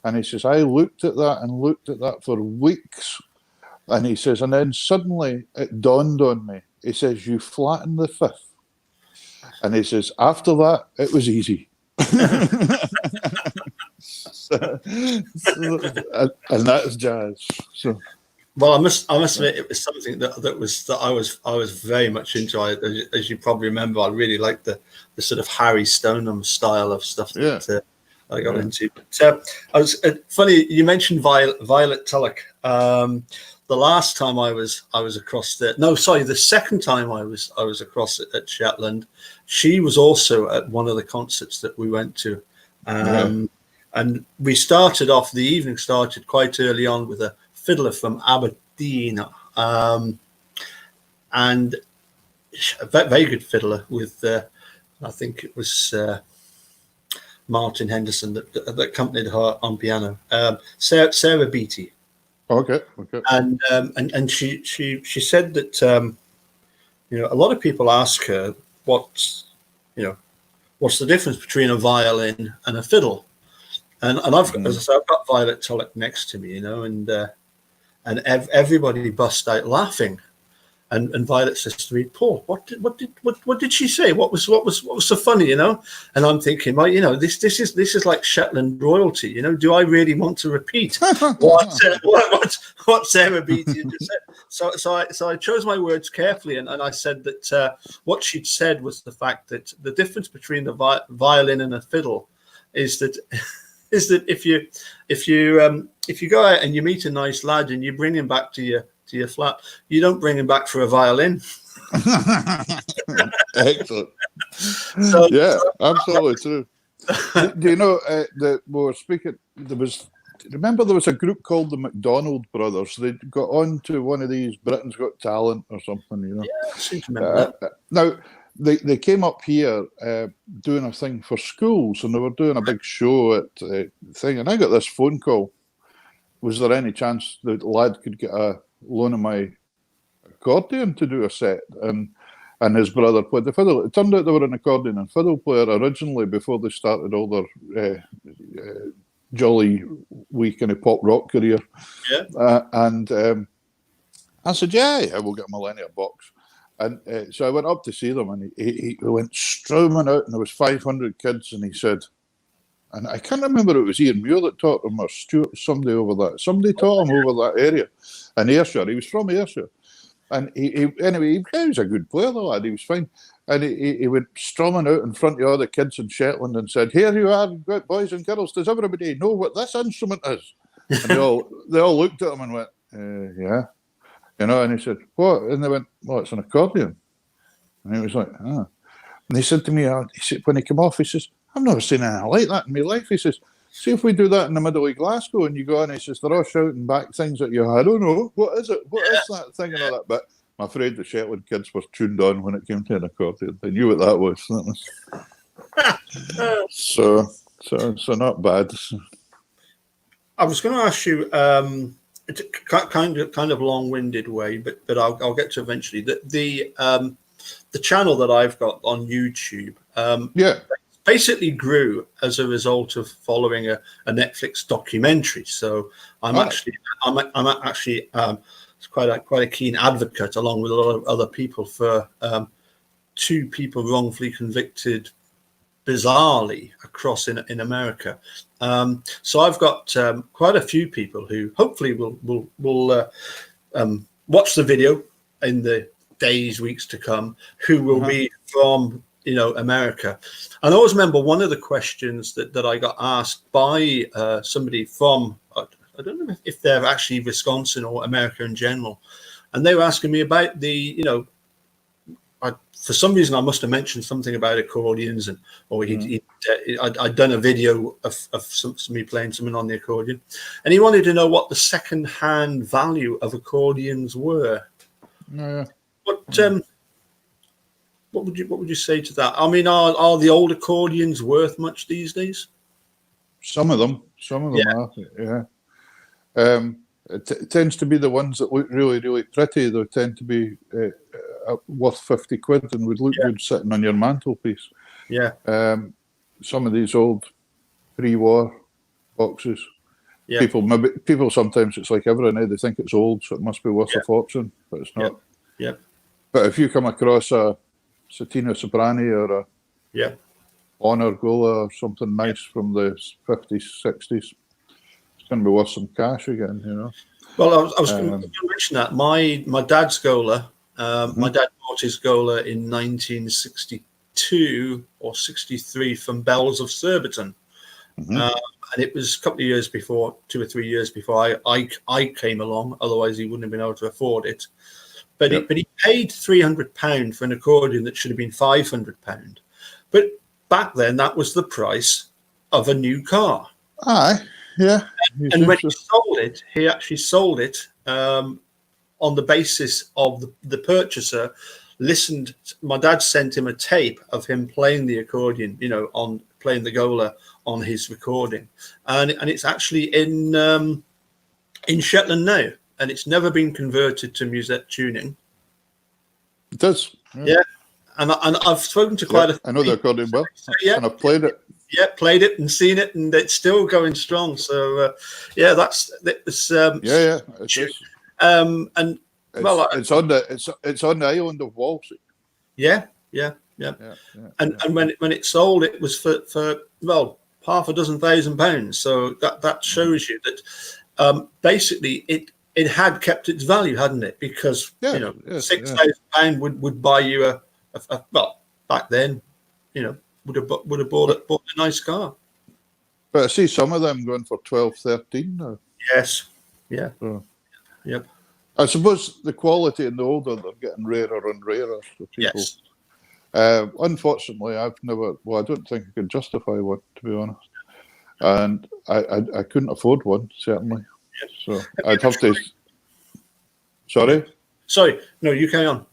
And he says, I looked at that for weeks. And he says, and then suddenly it dawned on me. He says, you flatten the fifth. And he says, after that, it was easy. And that's jazz. So, well, I must admit, it was something that I was very much into. As you probably remember, I really liked the sort of Harry Stoneham style of stuff that I got into. But I was funny you mentioned Violet Tulloch. The last time I was across there. No, sorry, the second time I was across at Shetland. She was also at one of the concerts that we went to. And we started off, the evening started quite early on with a fiddler from Aberdeen, and a very good fiddler with, I think it was Martin Henderson that accompanied her on piano, Sarah Beattie. Okay. And she said that, a lot of people ask her what's the difference between a violin and a fiddle. And I've, as I said, I've got Violet Tulloch next to me, and everybody bust out laughing, and Violet says to me, Paul, what did she say? What was so funny, And I'm thinking, well, this is like Shetland royalty, Do I really want to repeat what Sarah Beattie just said? So I chose my words carefully, and I said that what she'd said was the fact that the difference between the violin and a fiddle is that if you go out and you meet a nice lad and you bring him back to your flat, you don't bring him back for a violin. Excellent. Absolutely true. Do you know that we were speaking? Remember there was a group called the McDonald Brothers. They got on to one of these Britain's Got Talent or something. Yeah, I seem to remember that. Now. They came up here doing a thing for schools, and they were doing a big show at thing. And I got this phone call. Was there any chance the lad could get a loan of my accordion to do a set? And his brother played the fiddle. It turned out they were an accordion and fiddle player originally before they started all their jolly wee kind of pop rock career. Yeah. And I said, yeah, we'll get Millennia box. And so I went up to see them, and he went stroming out, and there was 500 kids, and he said, and I can't remember if it was Ian Muir that taught him or Stuart, somebody over that. Somebody taught him over that area in Ayrshire. He was from Ayrshire. And he was a good player, the lad. He was fine. And he went strumming out in front of all the kids in Shetland and said, here you are, boys and girls, does everybody know what this instrument is? And they all looked at him and went, yeah. And he said, what? And they went, well, it's an accordion. And he was like, ah. And he said to me, when he came off, he says, I've never seen anything like that in my life. He says, see if we do that in the middle of Glasgow and you go on, he says, they're all shouting back things at you. I don't know. What is it? What is that thing and all that? But I'm afraid the Shetland kids were tuned on when it came to an accordion. They knew what that was. So not bad. I was going to ask you, it's a kind of long-winded way, but I'll get to eventually. The channel that I've got on YouTube, basically grew as a result of following a Netflix documentary. So I'm actually quite a keen advocate, along with a lot of other people, for two people wrongfully convicted, bizarrely, across in America. So I've got quite a few people who hopefully will watch the video in the days, weeks to come, who will be from, America. And I always remember one of the questions that I got asked by somebody from, I don't know if they're actually Wisconsin or America in general. And they were asking me about the, for some reason I must have mentioned something about accordions, I'd done a video of me playing something on the accordion, and he wanted to know what the second-hand value of accordions were. What would you say to that? I mean, are the old accordions worth much these days? Some of them are. Yeah. It tends to be the ones that look really, really pretty. They tend to be worth 50 quid and would look good sitting on your mantelpiece. Yeah. Some of these old pre-war boxes. Yeah. People sometimes, it's like everything, they think it's old, so it must be worth a fortune, but it's not. Yeah. But if you come across a Satina Soprani or a Honor Gola or something nice from the 50s, 60s, it's going to be worth some cash again, Well, I was going to mention that. My dad's Gola, my dad bought his Gola in 1962 or 63 from Bells of Surbiton. And it was a couple of years before, 2 or 3 years before I came along. Otherwise, he wouldn't have been able to afford it. But he paid £300 for an accordion that should have been £500. But back then, that was the price of a new car. Aye, yeah. And when he sold it, he actually sold it on the basis of the purchaser listened. My dad sent him a tape of him playing the accordion, on playing the Gola on his recording, and it's actually in Shetland now, and it's never been converted to musette tuning. It does, yeah. And I've spoken to quite a. I know the accordion well, and I've played it. Yeah, played it and seen it, and it's still going strong. So, it's It is. And it's on the island of Walsey. Yeah. And when it sold, it was for half £1,000. So that shows you that basically it had kept its value, hadn't it? Because £6,000 would buy you a back then, would have bought a nice car. But I see some of them going for 12, 13 now. Yes. Yeah. So, yep. I suppose the quality in the older, they're getting rarer and rarer for people. Yes. Unfortunately, I don't think I can justify one, to be honest. And I couldn't afford one, certainly. Yes. So I'd have to. Sorry? No, you carry on.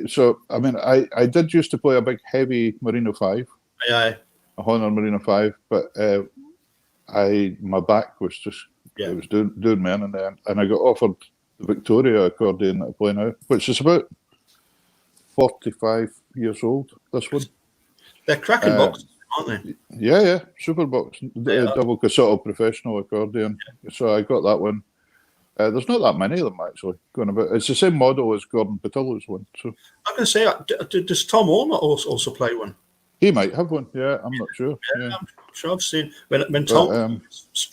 So, I mean, I did used to play a big heavy Merino 5. Aye. A Honor Merino 5, but my back was just, it was doing me in, and I got offered the Victoria accordion that I play now, which is about 45 years old, this one. They're cracking boxes, aren't they? Yeah, super box, double Casotto professional accordion. Yeah. So I got that one. There's not that many of them actually going about. It's the same model as Gordon Patillo's one. So I can say, does Tom Ormer also play one? He might have one. Yeah, I'm not sure. Yeah. I'm sure I've seen when Tom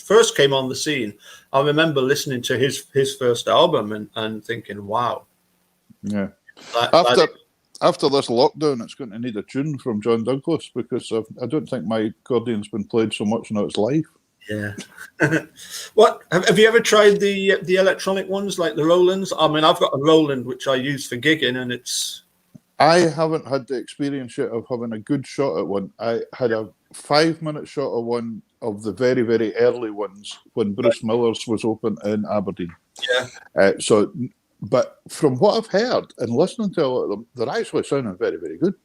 first came on the scene. I remember listening to his first album and thinking, "Wow." Yeah. After this lockdown, it's going to need a tune from John Douglas because I don't think my accordion's been played so much in its life. Yeah. What have you ever tried the electronic ones like the Rolands? I mean, I've got a Roland which I use for gigging, and it's. I haven't had the experience yet of having a good shot at one. I had a 5-minute shot of one of the very, very early ones when Bruce Miller's was open in Aberdeen. Yeah. But from what I've heard and listening to a lot of them, they're actually sounding very, very good.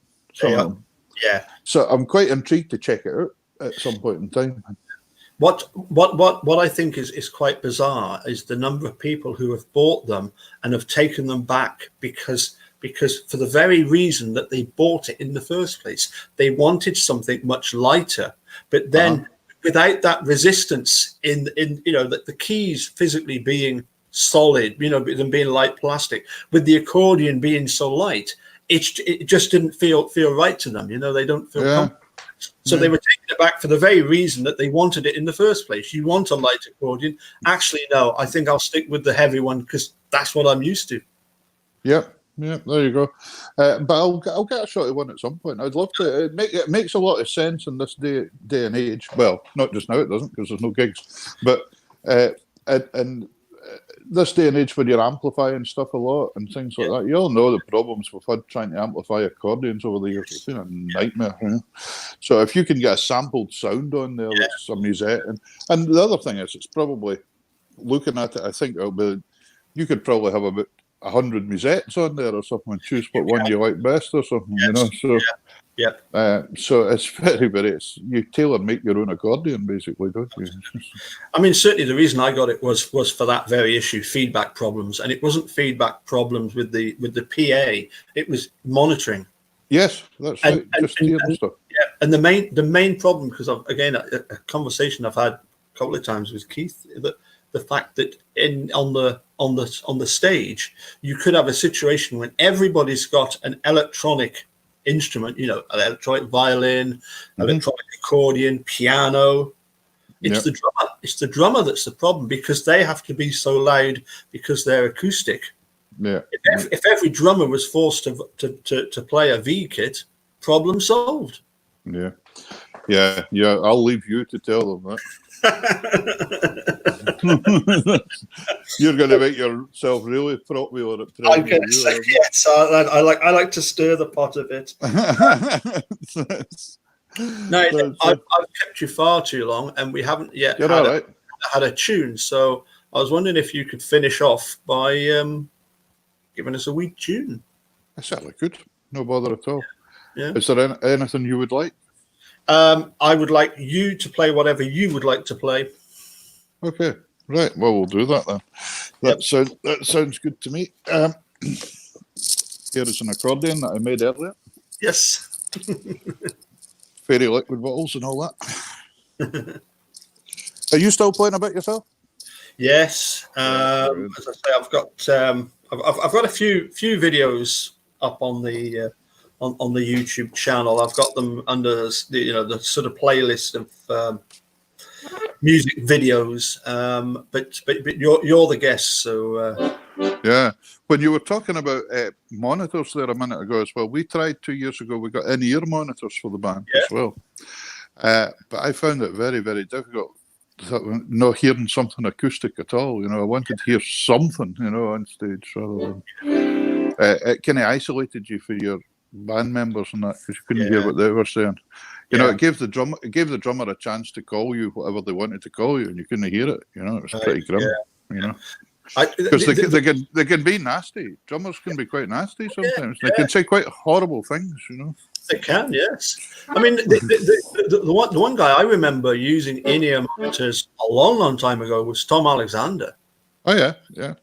Yeah. So I'm quite intrigued to check it out at some point in time. What I think is quite bizarre is the number of people who have bought them and have taken them back because for the very reason that they bought it in the first place. They wanted something much lighter, but then without that resistance in the keys physically being solid, them being light plastic, with the accordion being so light, it just didn't feel right to them. They don't feel comfortable. So they were taking it back for the very reason that they wanted it in the first place. You want a light accordion. Actually, no, I think I'll stick with the heavy one because that's what I'm used to. Yeah, yeah, there you go. But I'll get a shot at one at some point. I'd love to. It makes a lot of sense in this day and age. Well, not just now it doesn't, because there's no gigs. But and this day and age, when you're amplifying stuff a lot and things like that, you all know the problems we've had trying to amplify accordions over the years. It's been a nightmare. You know? So if you can get a sampled sound on there, that's a musette. And the other thing is, it's probably, looking at it, I think it'll be, you could probably have about 100 musettes on there or something, and choose what one you like best or something, you know. So, so it's very, you tailor make your own accordion, basically, don't you? I mean, certainly the reason I got it was for that very issue, feedback problems, and it wasn't feedback problems with the PA; it was monitoring. Yes, that's right. Just hearing stuff. Yeah, and the main problem, because again, a conversation I've had a couple of times with Keith, that the fact that on the stage you could have a situation when everybody's got an electronic instrument, you know, an electronic violin, electronic accordion, piano. It's the drummer that's the problem, because they have to be so loud because they're acoustic. Yeah. If every drummer was forced to play a V kit, problem solved. Yeah. I'll leave you to tell them that. You're going to make yourself really popular at I'm going to say yes. I like to stir the pot a bit. No, I've kept you far too long, and we haven't yet had a tune. So I was wondering if you could finish off by giving us a wee tune. I certainly could. No bother at all. Yeah. Is there anything you would like? I would like you to play whatever you would like to play. Okay, right. Well, we'll do that then. That sounds good to me. Here is an accordion that I made earlier. Yes. Fairy liquid bottles and all that. Are you still playing a bit yourself? Yes. As I say, I've got a few videos up on the YouTube channel. I've got them under the sort of playlist of music videos. But you're the guest, so yeah. When you were talking about monitors there a minute ago as well, we tried 2 years ago. We got in-ear monitors for the band as well, but I found it very, very difficult. Not hearing something acoustic at all. You know, I wanted to hear something, you know, on stage rather than it kind of isolated you for your band members and that, because you couldn't hear what they were saying. You know, it gave the drummer a chance to call you whatever they wanted to call you, and you couldn't hear it. You know, it was pretty grim. You know, because they can be nasty. Drummers can be quite nasty sometimes. They can say quite horrible things. You know, they can. Yes, I mean the one guy I remember using in-ear monitors a long time ago was Tom Alexander. Oh yeah.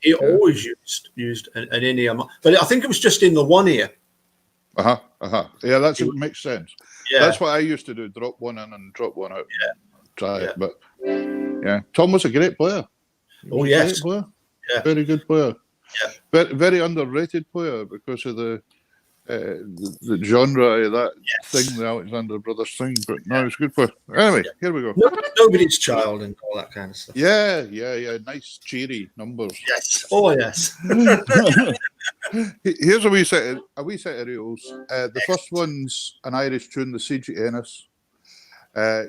He always used an in-ear, but I think it was just in the one ear. Yeah, it makes sense. Yeah. That's what I used to do, drop one in and drop one out. Yeah. Try it. But Tom was a great player. Oh, yes. Great player. Yeah. Very good player. Yeah. Very, very underrated player because of the genre of that thing, the Alexander Brothers thing. But no, it's good player. Anyway, here we go. Nobody's child and all that kind of stuff. Yeah. Nice, cheery numbers. Yes. Oh, yes. Here's a wee set of reels. The first one's an Irish tune, the Siege of Ennis.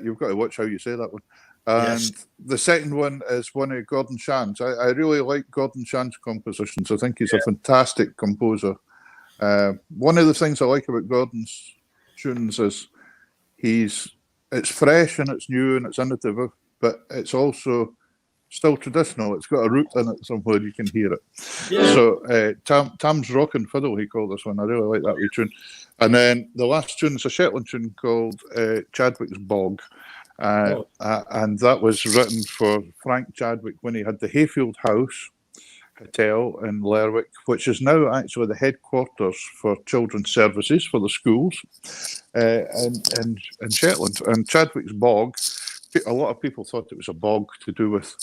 You've got to watch how you say that one. And the second one is one of Gordon Shan's. I really like Gordon Shan's compositions. I think he's a fantastic composer. One of the things I like about Gordon's tunes is it's fresh and it's new and it's innovative, but it's also still traditional. It's got a root in it somewhere, you can hear it. Yeah. So Tam's Rockin' Fiddle, he called this one. I really like that wee tune. And then the last tune is a Shetland tune called Chadwick's Bog. And that was written for Frank Chadwick when he had the Hayfield House Hotel in Lerwick, which is now actually the headquarters for children's services for the schools in Shetland. And Chadwick's Bog, a lot of people thought it was a bog to do with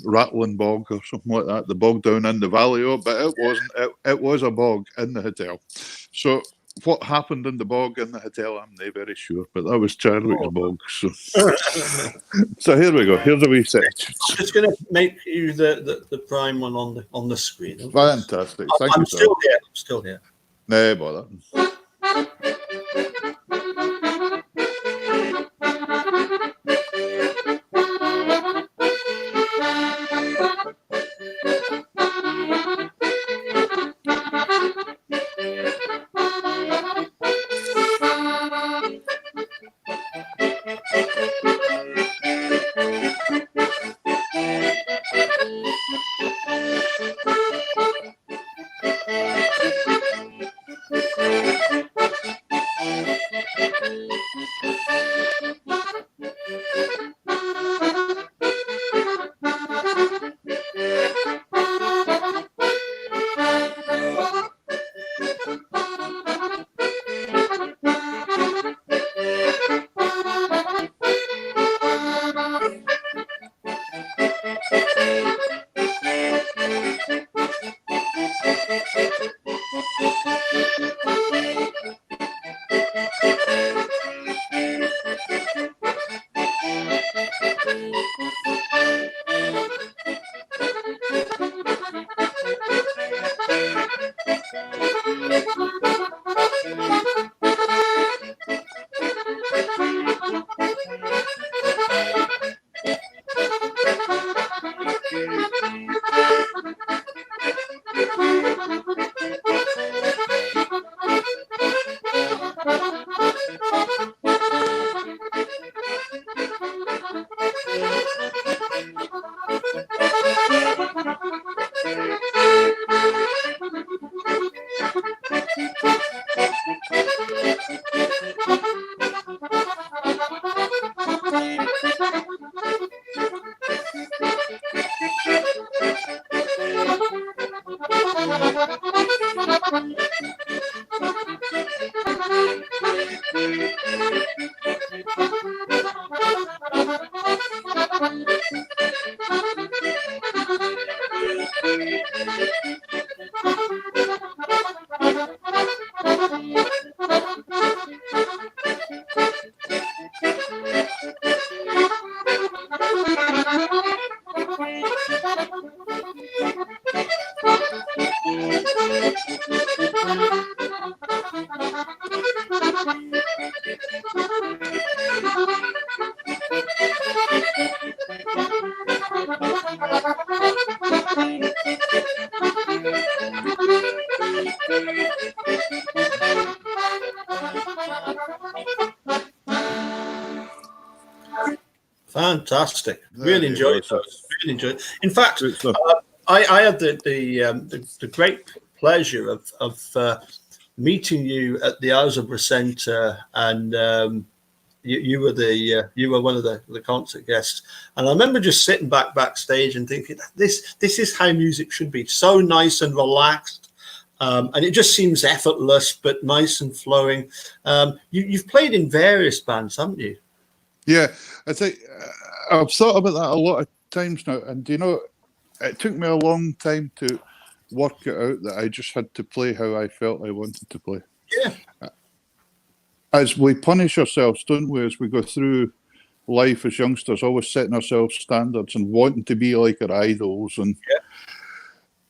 Rattling Bog or something like that, the bog down in the valley, but it wasn't. It was a bog in the hotel. So what happened in the bog in the hotel, I'm not very sure, but that was Charlie's bog. So. So here we go. Here's a wee section. I'm just going to make you the prime one on the screen. Okay? Fantastic. Thank you, I'm still here. I'm still here. No bother. Fantastic. Really enjoyed those. Really enjoyed. In fact, I had the great pleasure of meeting you at the Augsburg Centre, and you were one of the concert guests. And I remember just sitting backstage and thinking, this is how music should be. So nice and relaxed. And it just seems effortless, but nice and flowing. You've played in various bands, haven't you? Yeah, I think I've thought about that a lot of times now. And, it took me a long time to work it out that I just had to play how I felt I wanted to play. Yeah. As we punish ourselves, don't we, as we go through life as youngsters, always setting ourselves standards and wanting to be like our idols and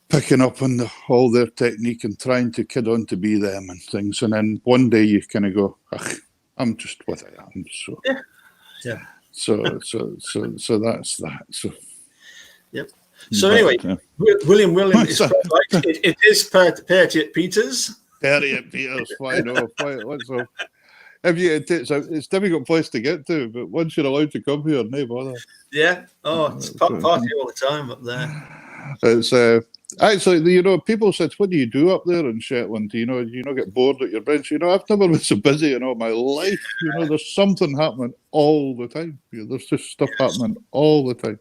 picking up on all their technique and trying to kid on to be them and things. And then one day you kind of go, I'm just what I am. So, yeah. So that's that. So, yep. So anyway, William is right. It is Pertiet Peters. Pertiet Peters, fine off. What's up? It's a difficult place to get to, but once you're allowed to come here, no bother. Yeah. Oh, it's party all the time up there. It's actually, people said, "What do you do up there in Shetland? Do you get bored at your bench?" I've never been so busy in all my life. There's something happening all the time. There's just stuff happening all the time.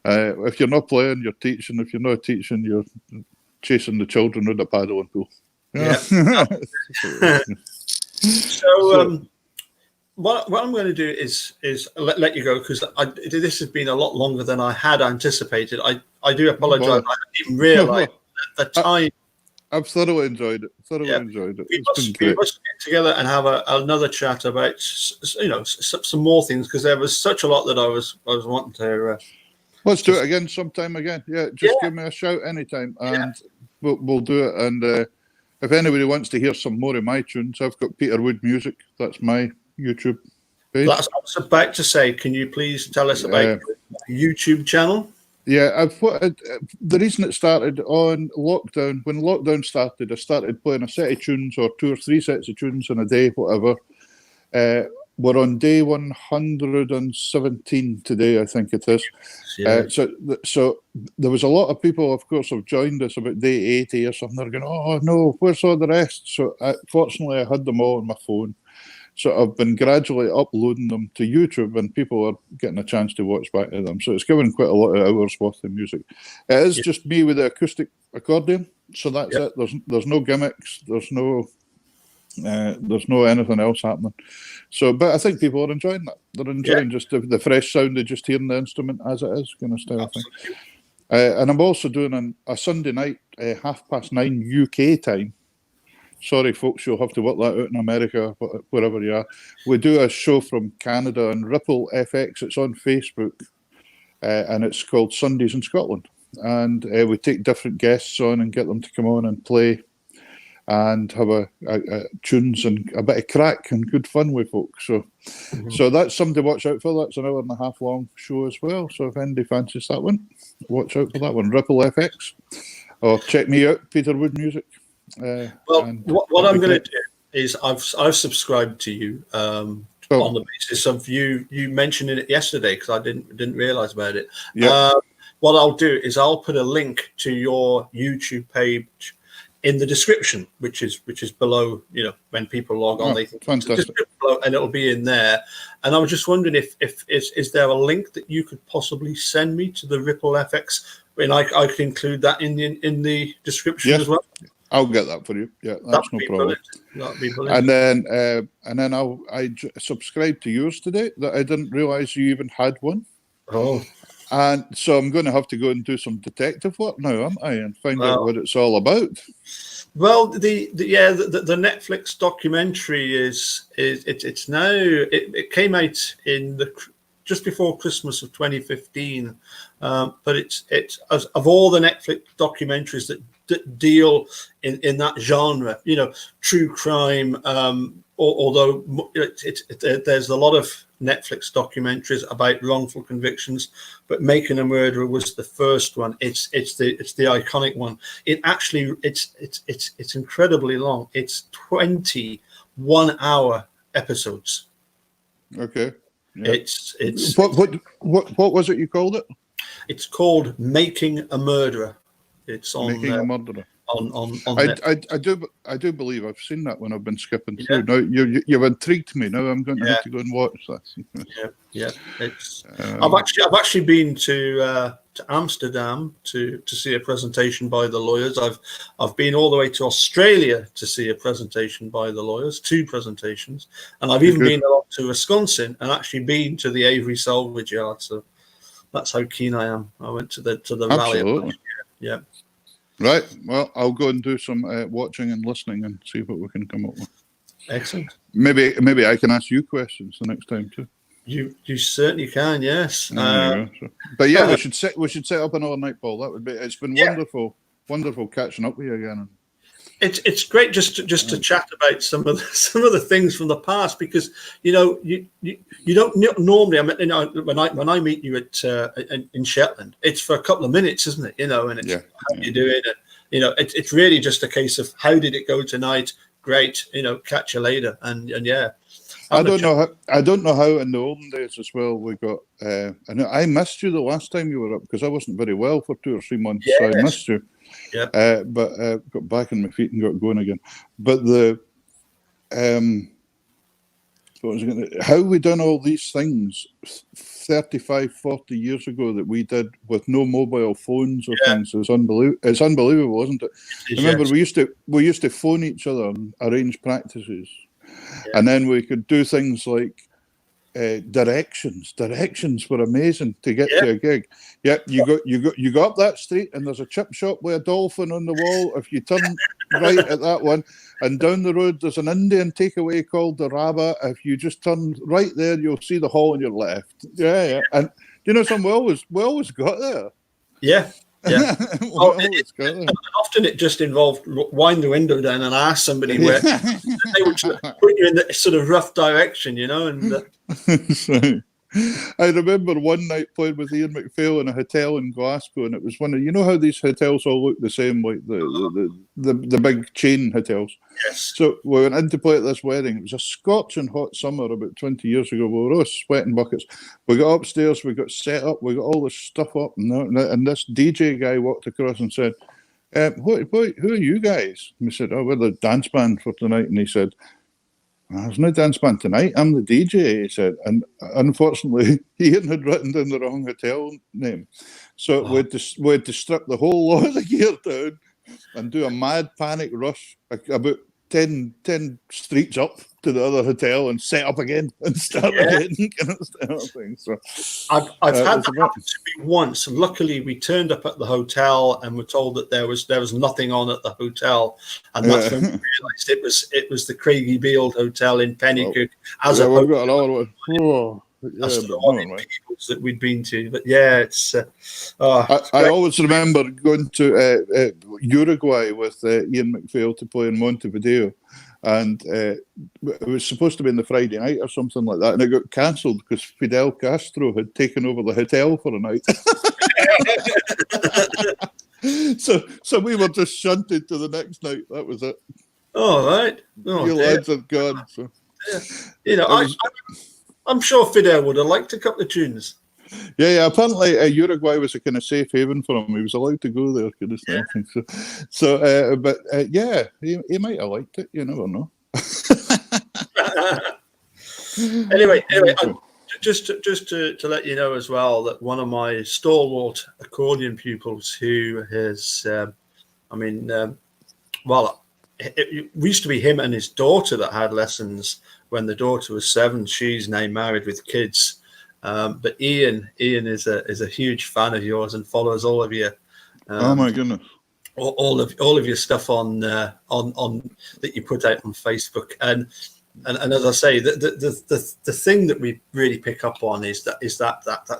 If you're not playing, you're teaching. If you're not teaching, you're chasing the children in the paddling pool. Yeah. So what I'm going to do is let you go, because this has been a lot longer than I had anticipated. I do apologise. I didn't even realise the time. I've thoroughly enjoyed it. It's been great. We must get together and have another chat about some more things, because there was such a lot that I was wanting to. Let's do it again sometime again. Yeah, just give me a shout anytime, and we'll do it. And if anybody wants to hear some more of my tunes, I've got Peter Wood Music. That's my YouTube page. I was about to say, can you please tell us about your YouTube channel? Yeah, the reason it started on lockdown, when lockdown started, I started playing a set of tunes, or 2 or 3 sets of tunes in a day, whatever. We're on day 117 today, I think it is. Yeah. So there was a lot of people, of course, have joined us about day 80 or something. They're going, oh no, where's all the rest? So fortunately, I had them all on my phone. So I've been gradually uploading them to YouTube, and people are getting a chance to watch back to them. So it's given quite a lot of hours worth of music. It is just me with the acoustic accordion. So that's it. There's no gimmicks. There's no anything else happening. So, but I think people are enjoying that. They're enjoying just the fresh sound of just hearing the instrument as it is, kind of style thing. And I'm also doing a Sunday night, 9:30 UK time. Sorry, folks, you'll have to work that out in America, wherever you are. We do a show from Canada on Ripple FX. It's on Facebook, and it's called Sundays in Scotland. And we take different guests on and get them to come on and play and have a tunes and a bit of crack and good fun with folks. So, so that's something to watch out for. That's an 1.5 hour long show as well. So if anybody fancies that one, watch out for that one. Ripple FX, or check me out, Peter Wood Music. What I'm going to do is I've subscribed to you on the basis of you mentioning it yesterday, because I didn't realize about it. What I'll do is I'll put a link to your YouTube page in the description, which is below. When people log on, they think fantastic, below, and it'll be in there. And I was just wondering if is there a link that you could possibly send me to the Ripple FX, and I could include that in the description as well. I'll get that for you. Yeah, that's no problem. That'd be brilliant. And then I subscribed to yours today. That I didn't realise you even had one. Oh. And so I'm going to have to go and do some detective work now, am I, and find out what it's all about. Well, the Netflix documentary it's now it came out in just before Christmas of 2015, but it's of all the Netflix documentaries that deal in that genre, true crime. Although there's a lot of Netflix documentaries about wrongful convictions, but Making a Murderer was the first one. It's the iconic one. It's incredibly long. It's 21 hour episodes. Okay. Yeah. It's what was it you called it? It's called Making a Murderer. It's on Making a Murderer. On I do believe I've seen that when I've been skipping through. Now you've intrigued me. Now I'm going to have to go and watch that. It's I've actually been to Amsterdam to see a presentation by the lawyers. I've been all the way to Australia to see a presentation by the lawyers, 2 presentations, and I've even been along to Wisconsin and actually been to the Avery Salvage Yard. So that's how keen I am. I went to the rally. Yeah. Right. Well, I'll go and do some watching and listening and see what we can come up with. Excellent. Maybe I can ask you questions the next time too. You certainly can. Yes. But yeah, we should set up another night, Paul. That would be. It's been wonderful catching up with you again. It's great just to chat about some of the things from the past, because you don't normally. I mean, when I meet you in Shetland, it's for a couple of minutes, isn't it? And it's how you doing, and it's really just a case of how did it go tonight? Great, catch you later, and yeah. I don't know how in the olden days as well we got. And I missed you the last time you were up because I wasn't very well for 2 or 3 months. Yes. So I missed you. Yeah. But got back on my feet and got going again. But how we done all these things 35, 40 years ago that we did with no mobile phones or things is unbelievable. It's unbelievable, isn't it? Remember, we used to phone each other and arrange practices. Yeah. And then we could do things like directions. Directions were amazing to get to a gig. Yeah, you go up that street and there's a chip shop with a dolphin on the wall. If you turn right at that one, and down the road there's an Indian takeaway called the Rabba. If you just turn right there, you'll see the hall on your left. Yeah. And you know, we always got there. Yeah. Often it just involved wind the window down and ask somebody where they would put you in the sort of rough direction, you know. And I remember one night playing with Ian McPhail in a hotel in Glasgow, and it was one of, you know how these hotels all look the same, like the big chain hotels. Yes. So we went in to play at this wedding. It was a scorching hot summer about 20 years ago. We were all sweating buckets. We got upstairs, we got set up, we got all this stuff up, and this DJ guy walked across and said, who are you guys? And we said, oh, we're the dance band for tonight. And he said, there's no dance band tonight. I'm the DJ, he said. And unfortunately, Ian had written down the wrong hotel name. So we had to strip the whole lot of the gear down and do a mad panic rush about 10 streets up to the other hotel and set up again and start again. So I've had that happen to me once. And luckily, we turned up at the hotel and were told that there was nothing on at the hotel, and that's when we realised it was the Craigie Beald Hotel in Pennycook. We've got another one. That's the one in Peebles that we'd been to. But yeah, it's. I always remember going to Uruguay with Ian McPhail to play in Montevideo. And it was supposed to be on the Friday night or something like that, and it got cancelled because Fidel Castro had taken over the hotel for a night. so we were just shunted to the next night. That was it. Oh, right. Oh, your lads had gone. So. Yeah. You know, I'm sure Fidel would have liked a couple of tunes. Yeah. Apparently, Uruguay was a kind of safe haven for him. He was allowed to go there, kind of stuff. But he might have liked it. You never know. Anyway, just to let you know as well that one of my stalwart accordion pupils, who has, it used to be him and his daughter that had lessons when the daughter was 7. She's now married with kids. But Ian is a huge fan of yours and follows all of you. Oh my goodness! All of your stuff on that you put out on Facebook, and as I say, the thing that we really pick up on is that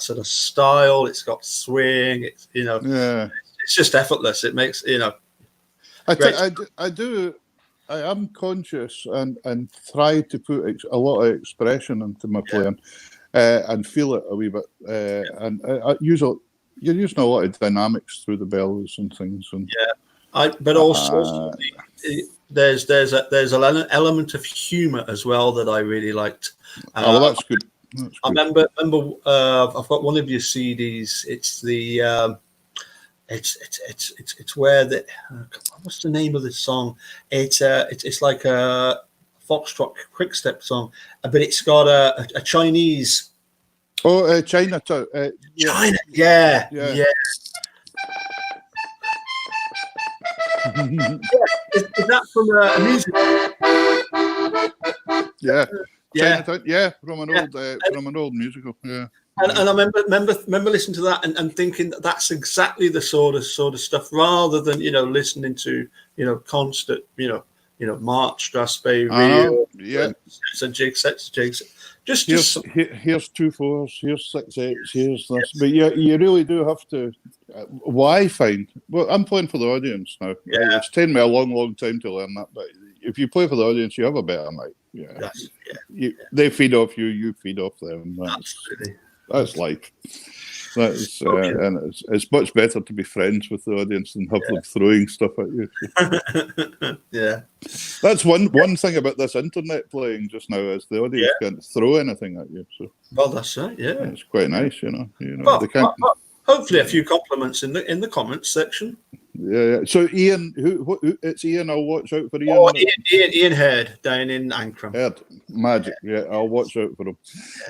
sort of style. It's got swing. It's it's just effortless. It makes I am conscious and try to put a lot of expression into my playing. And feel it a wee bit, and you're using a lot of dynamics through the bellows and things. And but also there's an element of humour as well that I really liked. That's good. I remember. I've got one of your CDs. It's the it's where the what's the name of the song? It's like a foxtrot quick-step song, but it's got a Chinese. China. China, yeah. Is that from a music? From an old musical. Yeah. And I remember listening to that and thinking that's exactly the sort of stuff, rather than listening to constant March, Strasbourg, sets and jigs. Just here's 2/4, here's 6/8, here's this. But you really do have to. Why find? Well, I'm playing for the audience now. Yeah. It's taken me a long time to learn that. But if you play for the audience, you have a better night. They feed off you, you feed off them. Absolutely. That's life. And it's much better to be friends with the audience than have them throwing stuff at you. Yeah, that's one thing about this internet playing just now, is the audience can't throw anything at you. So that's right. Yeah, it's quite nice, they can't. Hopefully, a few compliments in the comments section. Yeah. So Ian, who it's Ian. I'll watch out for Ian. Ian Heard down in Ancram. Heard, magic. Yeah, I'll watch out for him.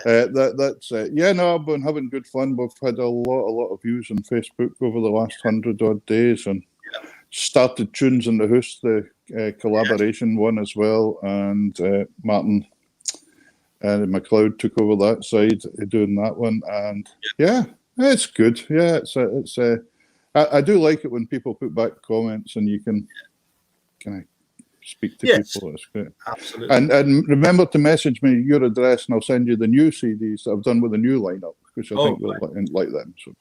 That's no, I've been having good fun. We've had a lot of views on Facebook over the last 100-odd days, and started Tunes in the House, the collaboration one as well, and Martin and McLeod took over that side, doing that one, and yeah, it's good. Yeah, it's I do like it when people put back comments and you can kind of speak to people. That's great. Absolutely. And remember to message me your address, and I'll send you the new CDs that I've done with the new lineup, which I think you'll like them. So,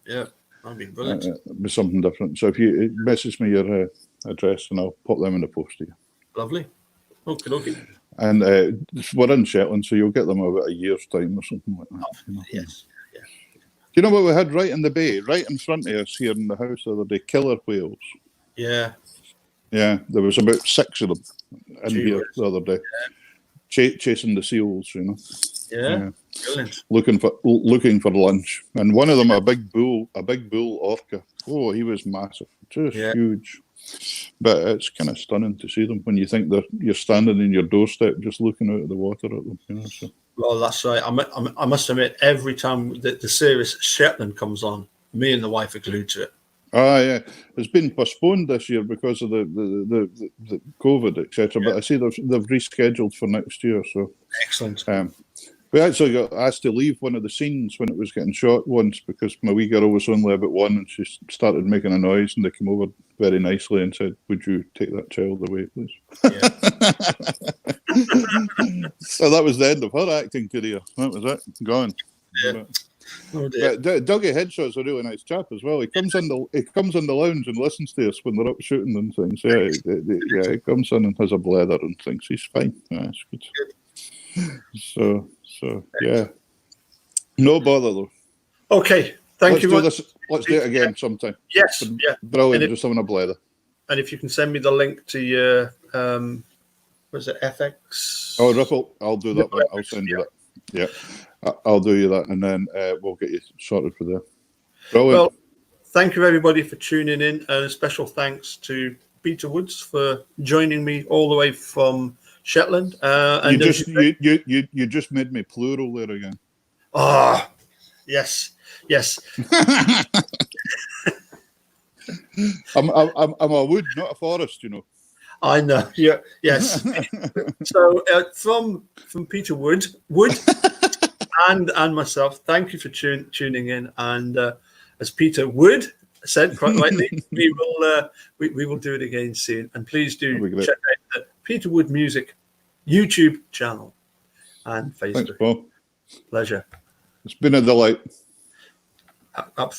yeah, that'd be brilliant. It'll be something different. So if you message me your address, and I'll pop them in the post to you. Lovely. Okay. And we're in Shetland, so you'll get them about a year's time or something like that. Yes. Yeah. Do you know what we had right in the bay, right in front of us here in the house the other day? Killer whales. Yeah. Yeah, there was about 6 of them in here the other day, chasing the seals. Yeah. Brilliant. Looking for lunch, and one of them a big bull orca. Oh, he was massive, just huge. But it's kind of stunning to see them when you think that you're standing in your doorstep, just looking out of the water at them. So. Well, that's right. I must admit, every time the series Shetland comes on, me and the wife are glued to it. Yeah, it's been postponed this year because of the COVID, etc. But I see they've rescheduled for next year. So excellent. We actually got asked to leave one of the scenes when it was getting shot once because my wee girl was only about 1 and she started making a noise, and they came over very nicely and said, "Would you take that child away, please?" Yeah. So that was the end of her acting career. That was it. Gone. Yeah. But Dougie Hedshaw's a really nice chap as well. He comes in the lounge and listens to us when they're up shooting and things. Yeah, he comes in and has a blather and things. He's fine. Yeah, it's good. So yeah, no bother though. Okay, thank you. Let's do it again sometime. Yes, brilliant. Just having a blather. And if you can send me the link to your was it FX? Oh, Ripple. I'll do that one. I'll send you that. Yeah, I'll do you that, and then we'll get you sorted for there. Brilliant. Well, thank you everybody for tuning in, and a special thanks to Peter Woods for joining me all the way from Shetland. And you just made me plural there again. Ah, yes. I'm a wood, not a forest, I know. Yeah. Yes. So from Peter Wood, and myself, thank you for tuning in. And as Peter Wood said quite rightly, we will do it again soon. And please do check out the Peter Wood Music YouTube channel and Facebook. Thanks, Paul. Pleasure. It's been a delight.